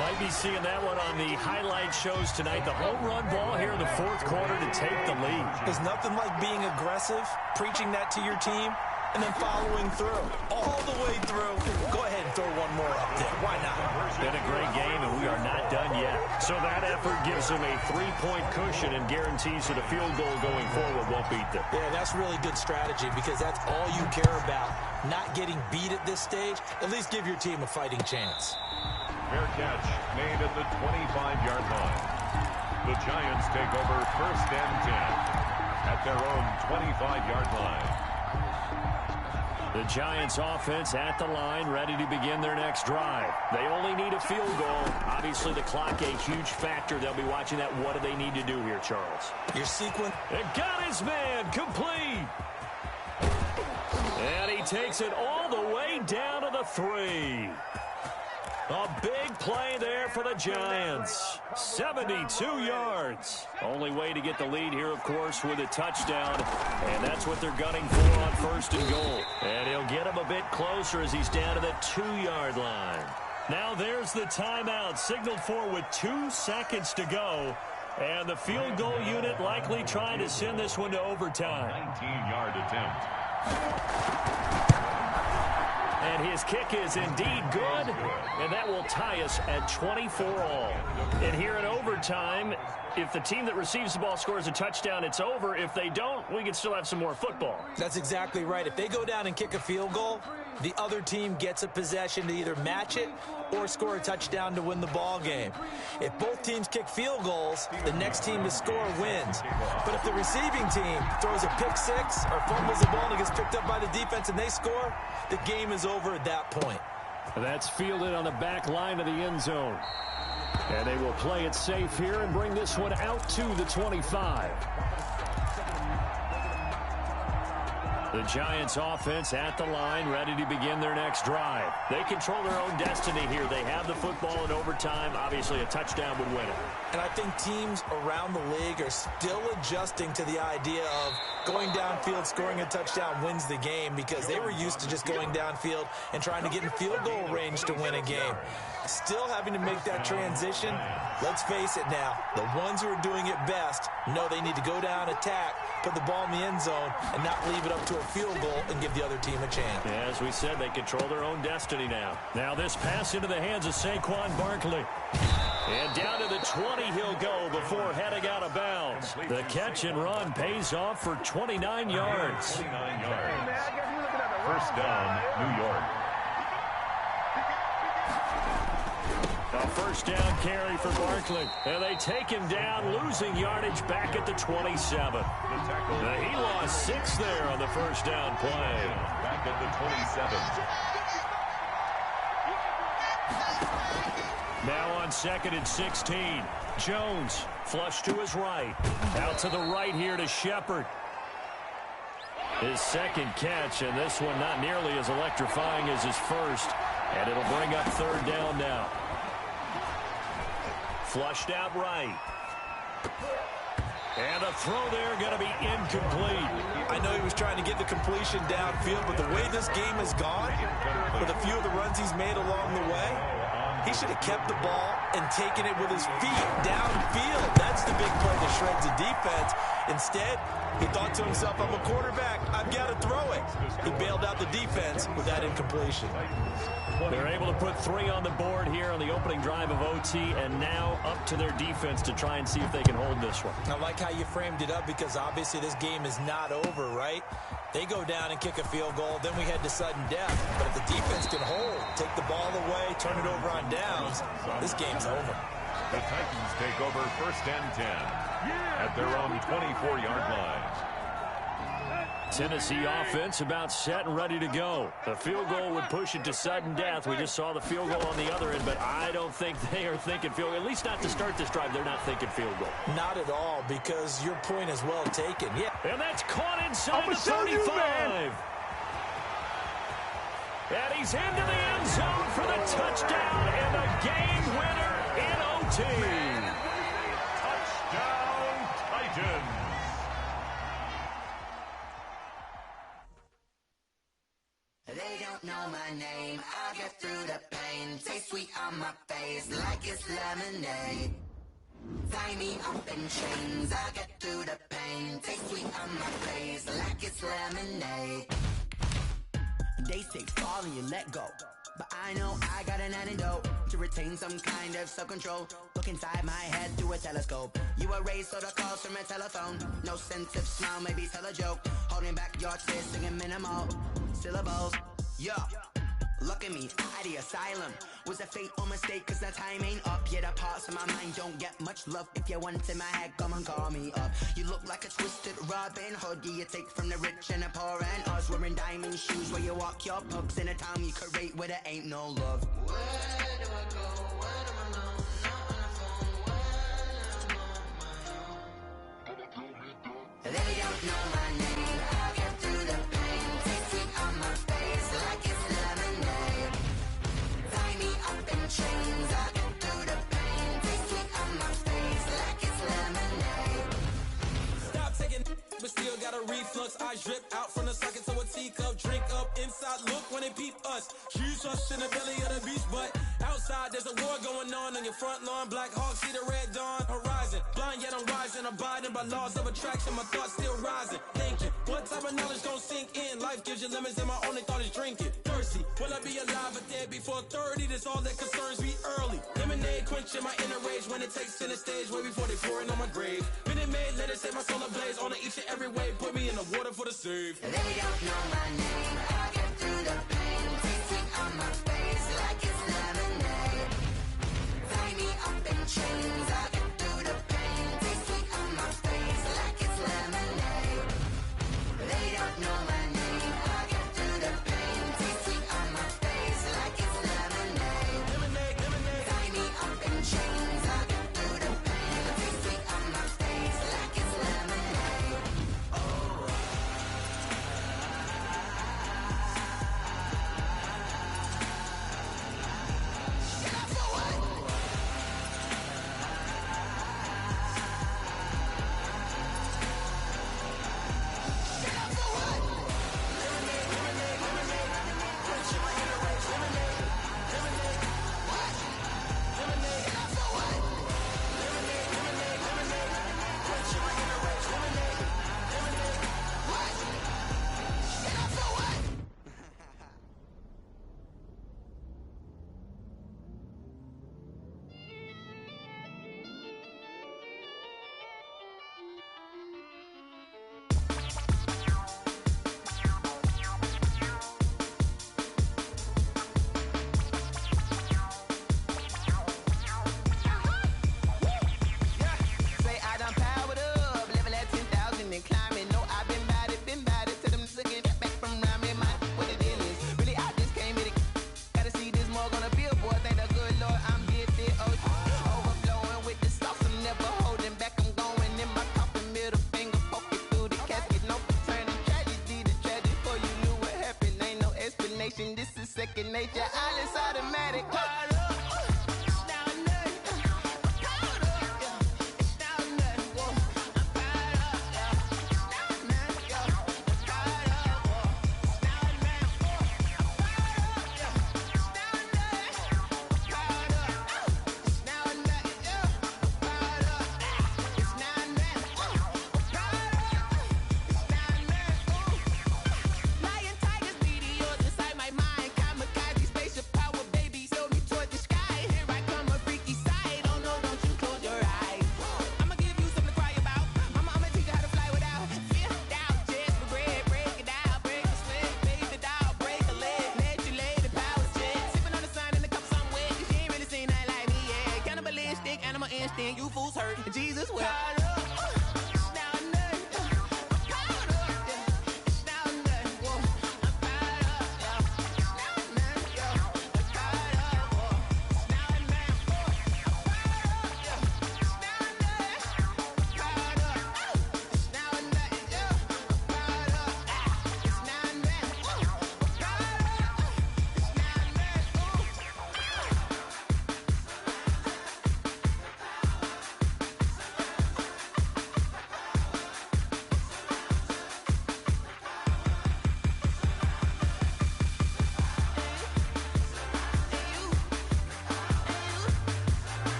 Might be seeing that one on the highlight shows tonight. The home run ball here in the 4th quarter to take the lead. There's nothing like being aggressive, preaching that to your team, and then following through. All the way through. Go ahead and throw one more up there. Why not? Been a great game, and we are not done yet. So that effort gives them a 3-point cushion and guarantees that a field goal going forward won't beat them. Yeah, that's really good strategy because that's all you care about. Not getting beat at this stage. At least give your team a fighting chance. Fair catch made at the 25-yard line. The Giants take over 1st and 10 at their own 25-yard line. The Giants offense at the line, ready to begin their next drive. They only need a field goal. Obviously, the clock a huge factor. They'll be watching that. What do they need to do here, Charles? Your sequence. It got his man complete. And he takes it all the way down to the 3. A big play there for the Giants. 72 yards. Only way to get the lead here, of course, with a touchdown. And that's what they're gunning for on 1st and goal. And he'll get him a bit closer as he's down to the 2-yard line. Now there's the timeout signaled for with 2 seconds to go. And the field goal unit likely trying to send this one to overtime. 19-yard attempt. And his kick is indeed good, and that will tie us at 24 all. And here in overtime, if the team that receives the ball scores a touchdown, it's over. If they don't, we can still have some more football. That's exactly right. If they go down and kick a field goal, the other team gets a possession to either match it or score a touchdown to win the ball game. If both teams kick field goals, the next team to score wins. But if the receiving team throws a pick six or fumbles the ball and it gets picked up by the defense and they score, the game is over at that point. That's fielded on the back line of the end zone. And they will play it safe here and bring this one out to the 25. The Giants offense at the line, ready to begin their next drive. They control their own destiny here. They have the football in overtime. Obviously, a touchdown would win it. And I think teams around the league are still adjusting to the idea of going downfield, scoring a touchdown wins the game, because they were used to just going downfield and trying to get in field goal range to win a game. Still having to make that transition. Let's face it now, the ones who are doing it best know they need to go down, attack, put the ball in the end zone, and not leave it up to a field goal and give the other team a chance. Yeah, as we said, they control their own destiny now. Now this pass into the hands of Saquon Barkley. And down to the 20 he'll go before heading out of bounds. The catch and run pays off for 29 yards. 29 yards. First down, New York. A first down carry for Barkley. And they take him down, losing yardage back at the 27. He lost 6 there on the first down play. Back at the 27. Now on 2nd and 16. Jones flush to his right. Out to the right here to Shepard. His second catch, and this one not nearly as electrifying as his first. And it'll bring up 3rd down now. Flushed out right. And a throw there going to be incomplete. I know he was trying to get the completion downfield, but the way this game has gone, with a few of the runs he's made along the way, he should have kept the ball and taken it with his feet downfield. That's the big play that shreds the defense. Instead, he thought to himself, I'm a quarterback, I've got to throw it. He bailed out the defense with that incompletion. They're able to put 3 on the board here on the opening drive of OT, and now up to their defense to try and see if they can hold this one. I like how you framed it up, because obviously this game is not over, right? They go down and kick a field goal, then we head to sudden death. But if the defense can hold, take the ball away, turn it over on downs, this game's over. The Titans take over 1st and 10 at their own 24-yard line. Tennessee offense about set and ready to go. The field goal would push it to sudden death. We just saw the field goal on the other end, but I don't think they are thinking field goal. At least not to start this drive. They're not thinking field goal. Not at all, because your point is well taken. Yeah. And that's caught inside the 35. And he's into the end zone for the touchdown and the game winner in OT. Touchdown, Titans. They don't know my name, I get through the pain. Taste sweet on my face like it's lemonade. Tie me up in chains, I get through the pain. Taste sweet on my face like it's lemonade. They say fall and you let go, but I know I got an antidote to retain some kind of self-control. Look inside my head through a telescope. You erase all the calls from a telephone. No sense of smile, maybe tell a joke. Holding back your tears, singing minimal syllables. Yo, look at me, out the asylum. Was a fate or mistake, cause the time ain't up. Yeah, the parts of my mind don't get much love. If you want in my head, come and call me up. You look like a twisted Robin Hood. Yeah, you take from the rich and the poor and us. Wearing diamond shoes where you walk your pugs in a town you create where there ain't no love. Where do I go? Where am I alone? Not on the phone. When I'm on my own. They don't know my name. I get through the pain. Taste sweet on my face like it's lemonade. Tie me up and a reflux. I drip out from the socket to a teacup. Drink up inside, look when they peep us. Jesus in the belly of the beast, but outside there's a war going on your front lawn. Black Hawk, see the red dawn horizon. Blind yet I'm rising, abiding by laws of attraction. My thoughts still rising, thinking, what type of knowledge gon' sink in? Life gives you limits and my only thought is drinking. Thirsty, will I be alive or dead before 30? That's all that concerns me early. Lemonade quenching my inner rage when it takes center stage, way before they pouring on my grave. Minute Maid, let it set my soul ablaze on each and every way. Put me in the water for the save. They don't know my name. I get through the pain. Taste sweet on my face like it's lemonade. Tie me up in chains. I get through the pain. Taste sweet on my face like it's lemonade. They don't know my name. I get through the pain. Taste sweet on my face like it's lemonade. Lemonade, lemonade. Tie me up in chains. I get through the pain. Taste sweet on my face like it's lemonade. Say I done powered up, level at 10,000 and climbing. No, I've been bad it to them to get back from around me. My what the deal is, really I just came here to gotta see this more gonna billboard. Thank the good Lord I'm gifted. Overflowing with the sauce, I'm never holding back. I'm going in my coffin, middle finger poking through the casket. No returning tragedy, the tragic for you knew what happened. Ain't no explanation, this is second nature. All is automatic. Lion, tigers, meteors inside my mind. Kamikaze, spaceship power, baby, sail me toward the sky. Here I come, a freaky side. Oh no, don't you close your eyes. I'ma give you something to cry about. I'ma teach you how to fly without fear, doubt, just regret. Break it out, break a sweat, fade the dial, break a leg, let you lay the power jet. Sipping on the sun in the cup somewhere, 'cause you ain't really seen nothing like me, yeah. Cannibalistic, animal instinct, you fools hurt. Jesus will.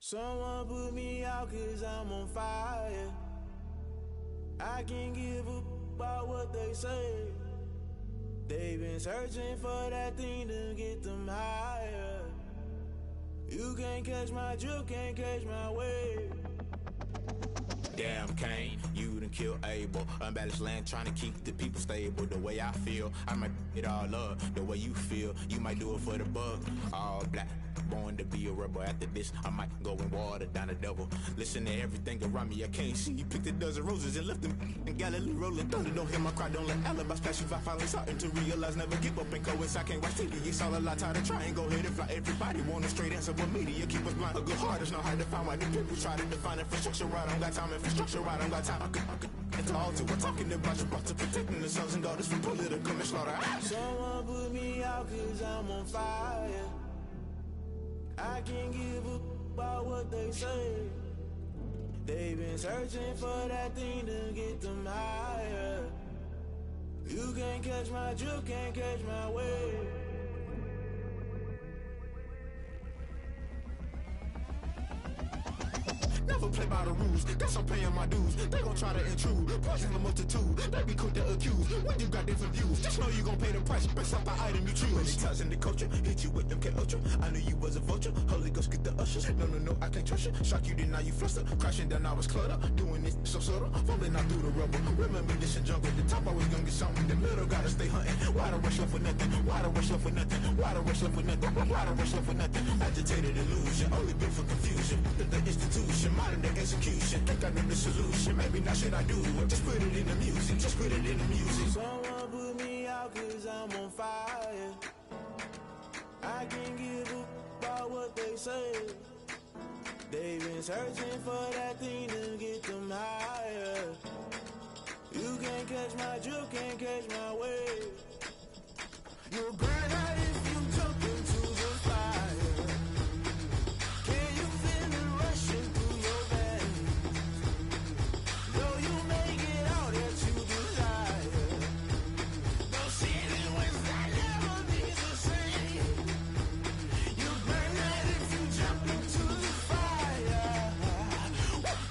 Someone put me out 'cause I'm on fire. I can't give up about what they say. They've been searching for that thing to get them higher. You can't catch my drift, can't catch my wave. Damn, Kane, you done killed Abel. Unbalanced land, trying to keep the people stable. The way I feel, I might it all up. The way you feel, you might do it for the buck. All black, born to be a rebel. After this, I might go and water down the devil. Listen to everything around me, I can't see. He picked a dozen roses and left them in Galilee rolling thunder. Don't hear my cry, don't let alibis pass you. I finally starting to realize, never give up and coincide. Can't watch TV, it's all a lot. Tired of trying, go ahead and fly. Everybody want a straight answer, but media keep us blind. A good heart is not hard to find. Why the people try to define infrastructure right? I don't got time, infrastructure right, I don't got time. I could it's all to we're talking about you brought to protecting the sons and daughters from political manslaughter. Someone put me out cause I'm on fire. I can't give up about what they say. They've been searching for that thing to get them higher. You can't catch my drift, can't catch my wave. Never play by the rules, guess I'm paying my dues. They gon' try to intrude, poison the multitude. They be quick to accuse, when you got different views. Just know you gon' pay the price, based off the item you choose. Many times in the culture, hit you with them K-Ultra. I knew you was a vulture, Holy Ghost get the ushers. No, I can't trust you. Shock you, then now you fluster. Crashing down, I was cluttered. Doing this so subtle, fumbling out through the rubble. Remember this in jungle, the top always gonna get something. The middle gotta stay hunting. Why the rush left for nothing? Why the rush left for nothing? Why the rush left for nothing? Why the rush left for nothing? Agitated illusion, only built for confusion. The institution, modern day execution. Think I know the solution, maybe not shit I do. Just put it in the music, just put it in the music. Someone put me out cause I'm on fire. I can't give up about what they say. They've been searching for that thing to get them higher. You can't catch my drift, can't catch my wave. You'll burn out if you jump into the fire. Can you feel it rushing through your veins? Though you make it out that you desire. No city was that never be the same. You burn out if you jump into the fire.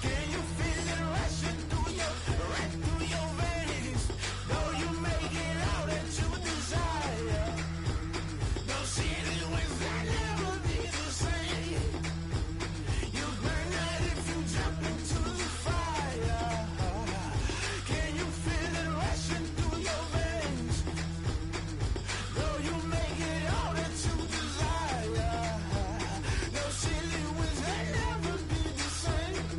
Can you feel it rushing through your veins? Though you make it out that you desire. No city was that never be the same. You burn out if you jump into the fire. Can you feel it rushing through your veins? Though you make it all that you desire. No city was that never be the same.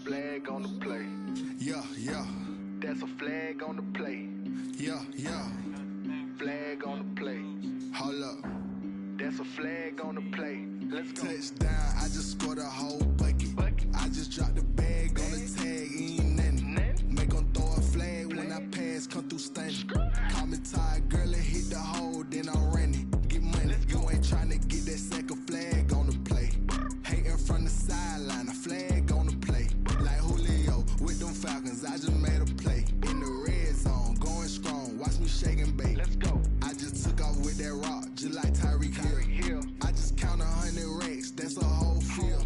Flag on the play. Yeah. That's a flag on the play. Yeah. Flag on the play. Hold up. That's a flag on the play. Let's go. Touchdown, I just scored a whole bucket. I just dropped the bag on the tag, ain't nothing. Make 'em throw a flag when I pass, come through stunning. Call me tired, girl, and hit the hole, then I'm running. Get money, you ain't tryna get that second flag on the play. Hating from the sideline, a flag on the play. Like Julio with them Falcons, I just made a play. In the red zone, going strong, watch me shake and bake. Let's go. I just took off with that rock, just like Tyreek Hill. I just count 100 racks, that's a whole field.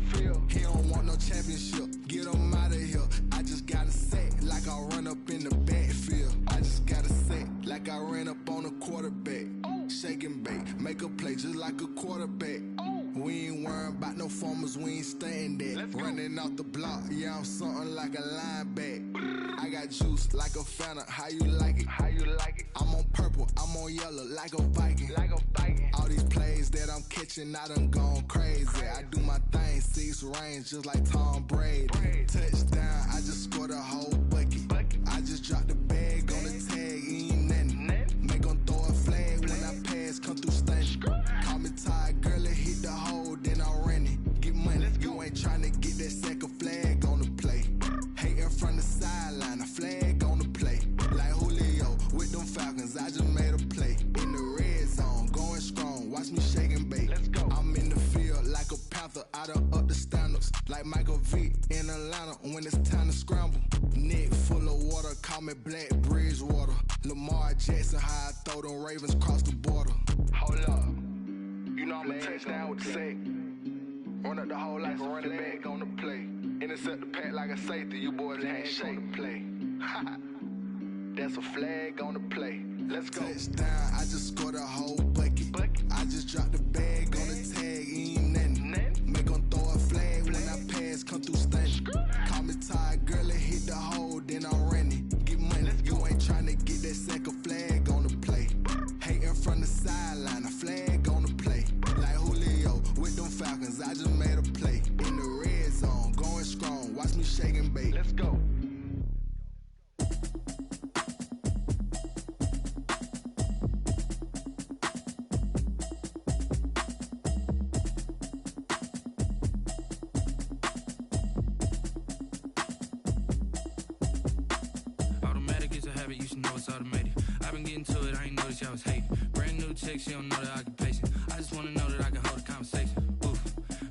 He don't want no championship, get him out of here. I just got a set, like I run up in the backfield. I just got a set, like I ran up on a quarterback. Shake and bake, make a play just like a quarterback. We ain't worrying about no formers, we ain't staying there. Running off the block, yeah, I'm something like a linebacker. I got juice like a Fanta, how you like it? I'm on purple, I'm on yellow, like a Viking. All these plays that I'm catching, I done gone crazy. I do my thing, 6 range, just like Tom Brady. Touchdown, I just scored a whole bucket. I just dropped the bag on the tag, ain't nothing. Make 'em throw a flag when I pass, come through stunning. Call me tired, girl, and hit the hole, then I'm running. Get money, you ain't tryna get that second flag on the play. Hating from the sideline, a flag on the play. Like Julio with them Falcons, I just made a play. In the red zone, going strong, watch me shake and bake. I'm in the field like a panther, I done up the standards. Like Michael Vick in Atlanta when it's time to scramble. Neck full of water, call me Black Bridgewater. Lamar Jackson, how I throw them Ravens cross the border. Hold up, you know I'm a touchdown with the sack. Run up the whole like a running back on the play. In Intercept the pack like a safety, you boys ain't shake. Play. That's a flag on the play. Let's go. Touchdown, I just scored a whole bucket. I just dropped the bag on the tag, ain't nothing. Make 'em throw a flag when I pass, come through stunning. Call me tired, girl, and hit the hole, then I'm running. Get money, you ain't tryna get that second flag on the play. Hating from the sideline, a flag on the play. Like Julio with them Falcons, I just made a play. In the red zone, going strong, watch me shake and bake. Let's go. You should know it's automated. I've been getting to it, I ain't noticed y'all was hating. Brand new chick, she don't know the occupation. I just wanna know that I can hold a conversation. Oof,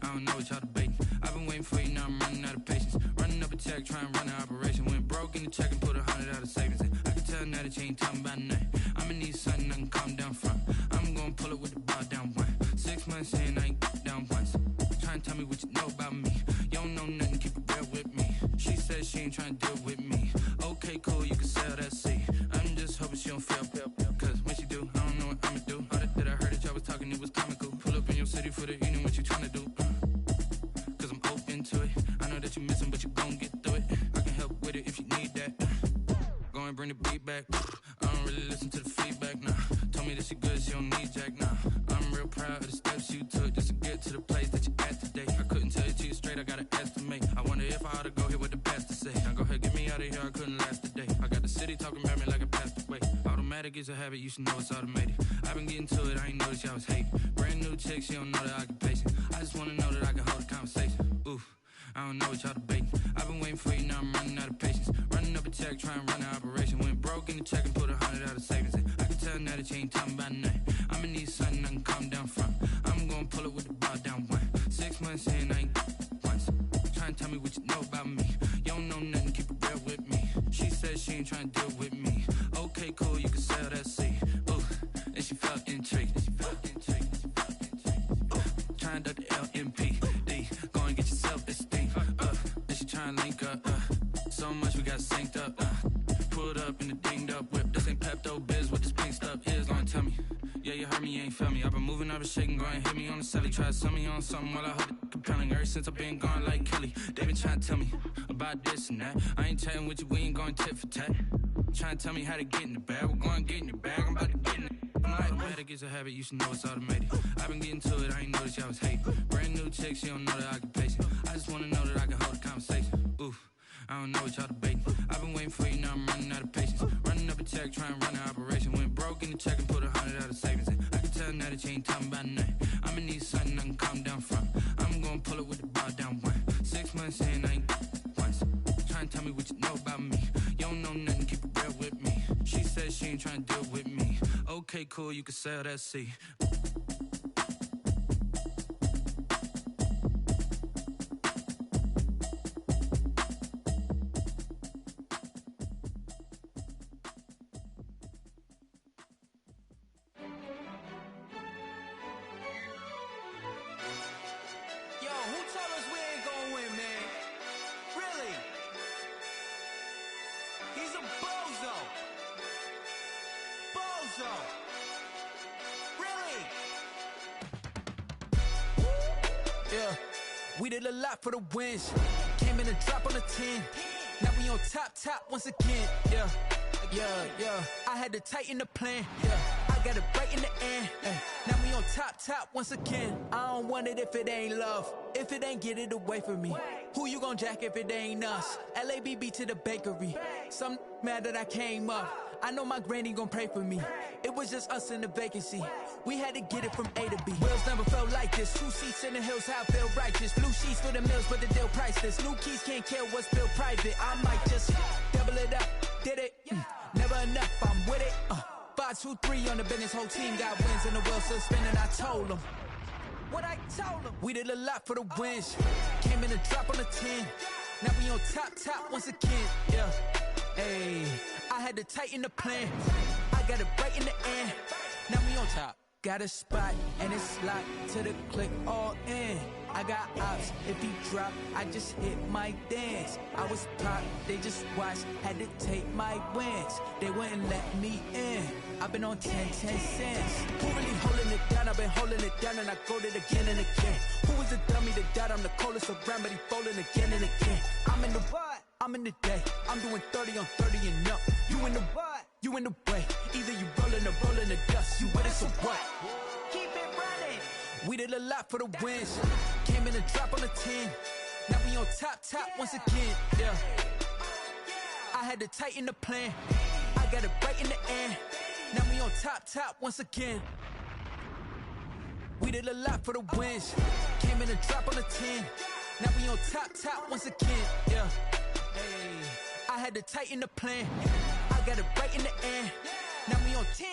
I don't know what y'all debating. I've been waiting for you, now I'm running out of patience. Running up a check, trying to run an operation. Went broke in the check and put 100 out of savings in. I can tell now that you ain't talking about nothing. I'ma need something I can calm down from. I'm gonna pull it with the bar down one. 6 months in, I ain't down once. Trying to tell me what you know about me. You don't know nothing, keep it real with me. She said she ain't trying to deal with me. Okay, cool, you can sell that seat. I'm just hoping she don't fail, cause when she do, I don't know what I'ma do. All that I heard that y'all was talking, it was comical. Pull up in your city for the evening, what you tryna do? Cause I'm open to it. I know that you missing, but you gon' get through it. I can help with it if you need that. Go and bring the beat back. I don't really listen to the feedback, nah. Told me that she good, she don't need jack, nah. I'm real proud of the steps you took just to get to the place that you at today. I couldn't tell you to you straight, I gotta estimate. I wonder if I ought to go here with the best to say. Now go ahead, get me out of here, I couldn't last a day. I got the city talking about me like I passed away. Automatic is a habit, you should know it's automated. I've been getting to it, I ain't noticed y'all was hating. Brand new chick, she don't know the occupation. I just wanna know that I can hold a conversation. Oof, I don't know what y'all debating. I've been waiting for you, now I'm running out of patience. Running up a check, trying to run an operation. Went broke in the check and put 100 out of savings in. I can tell now that you ain't talking about nothing. I'ma need something I can calm down from. I'm gonna pull it with the bar down one. 6 months in, I ain't once. Trying to tell me what you know about me. You don't know nothing, keep it real with me. She said she ain't trying to deal with me. Okay, cool, you can sell that seat. Ooh, and she felt intrigued. Trying to duck the LMPD. Go and get your self-esteem. And she trying to link up. So much we got synced up. Pulled up in the dinged up whip. This ain't Pepto-Biz, what this pink stuff is. Gonna tell me. Yeah, you heard me, you ain't felt me. I've been moving, I've been shaking, go and hit me on the celly. Try to sell me on something while I hold it compelling. Ever since I've been gone like Kelly, they been trying to tell me about this and that. I ain't chatting with you, we ain't going tit for tat. Trying to tell me how to get in the bag. We're going to get in your bag, I'm about to get in it. Automatic is a habit, you should know it's automated. I've been getting to it, I ain't noticed y'all was hating. Brand new chick, she don't know the occupation. I just wanna know that I can hold a conversation. Oof, I don't know what y'all debating. I've been waiting for you, now I'm running out of patience. Running up a check, trying to run an operation. Went broke in the check and put 100 out of savings in. I can tell now that you ain't talking about nothing. I'ma need something I can calm down from. I'm gonna pull it with the bar down one. 6 months in, I ain't once. Trying to tell me what you know about me. You don't know nothing, keep it real with me. She said she ain't trying to deal with me. Okay, cool, you can sell that seat. We did a lot for the wins. Came in a drop on a 10. Now we on top once again. Yeah. I had to tighten the plan. Yeah, I got it right in the end. Now we on top once again. I don't want it if it ain't love. If it ain't, get it away from me. Who you gon' jack if it ain't us? LABB to the bakery. Some mad that I came up. I know my granny gon' pray for me. It was just us in the vacancy. We had to get it from A to B. Wheels never felt like this. 2 seats in the hills, how I feel righteous. Blue sheets for the mills, but the deal priceless. New keys can't kill what's built private. I might just double it up. Did it? Never enough, I'm with it. 5, 2, 3 on the business. Whole team got wins and the wheels still spinning. I told them what I told them. We did a lot for the wins. Came in a drop on a 10. Now we on top once again. Yeah. Hey, I had to tighten the plan. I got it right in the end. Now we on top. got a spot and it's locked to the click all in. I got ops, if he drop, I just hit my dance. I was pop, they just watched, had to take my wins. They wouldn't let me in. I've been on 10 cents. Who really holding it down? I've been holding it down and I go it again and again. Who was the dummy that died? I'm the coldest around, but he folding again and again. I'm in the what? I'm in the day. I'm doing 30 on 30 and up. You in the what? You in the way. Either you rolling or rolling the dust. You with us or what? Keep it running. We did a lot for the wins. Came in and drop on the 10. Now we on top once again. Yeah. I had to tighten the plan. I got it right in the end. Now we on top once again. We did a lot for the wins. Came in and drop on the 10. Now we on top once again. Yeah. Hey. I had to tighten the plan. I got it right in the end. Now we on 10.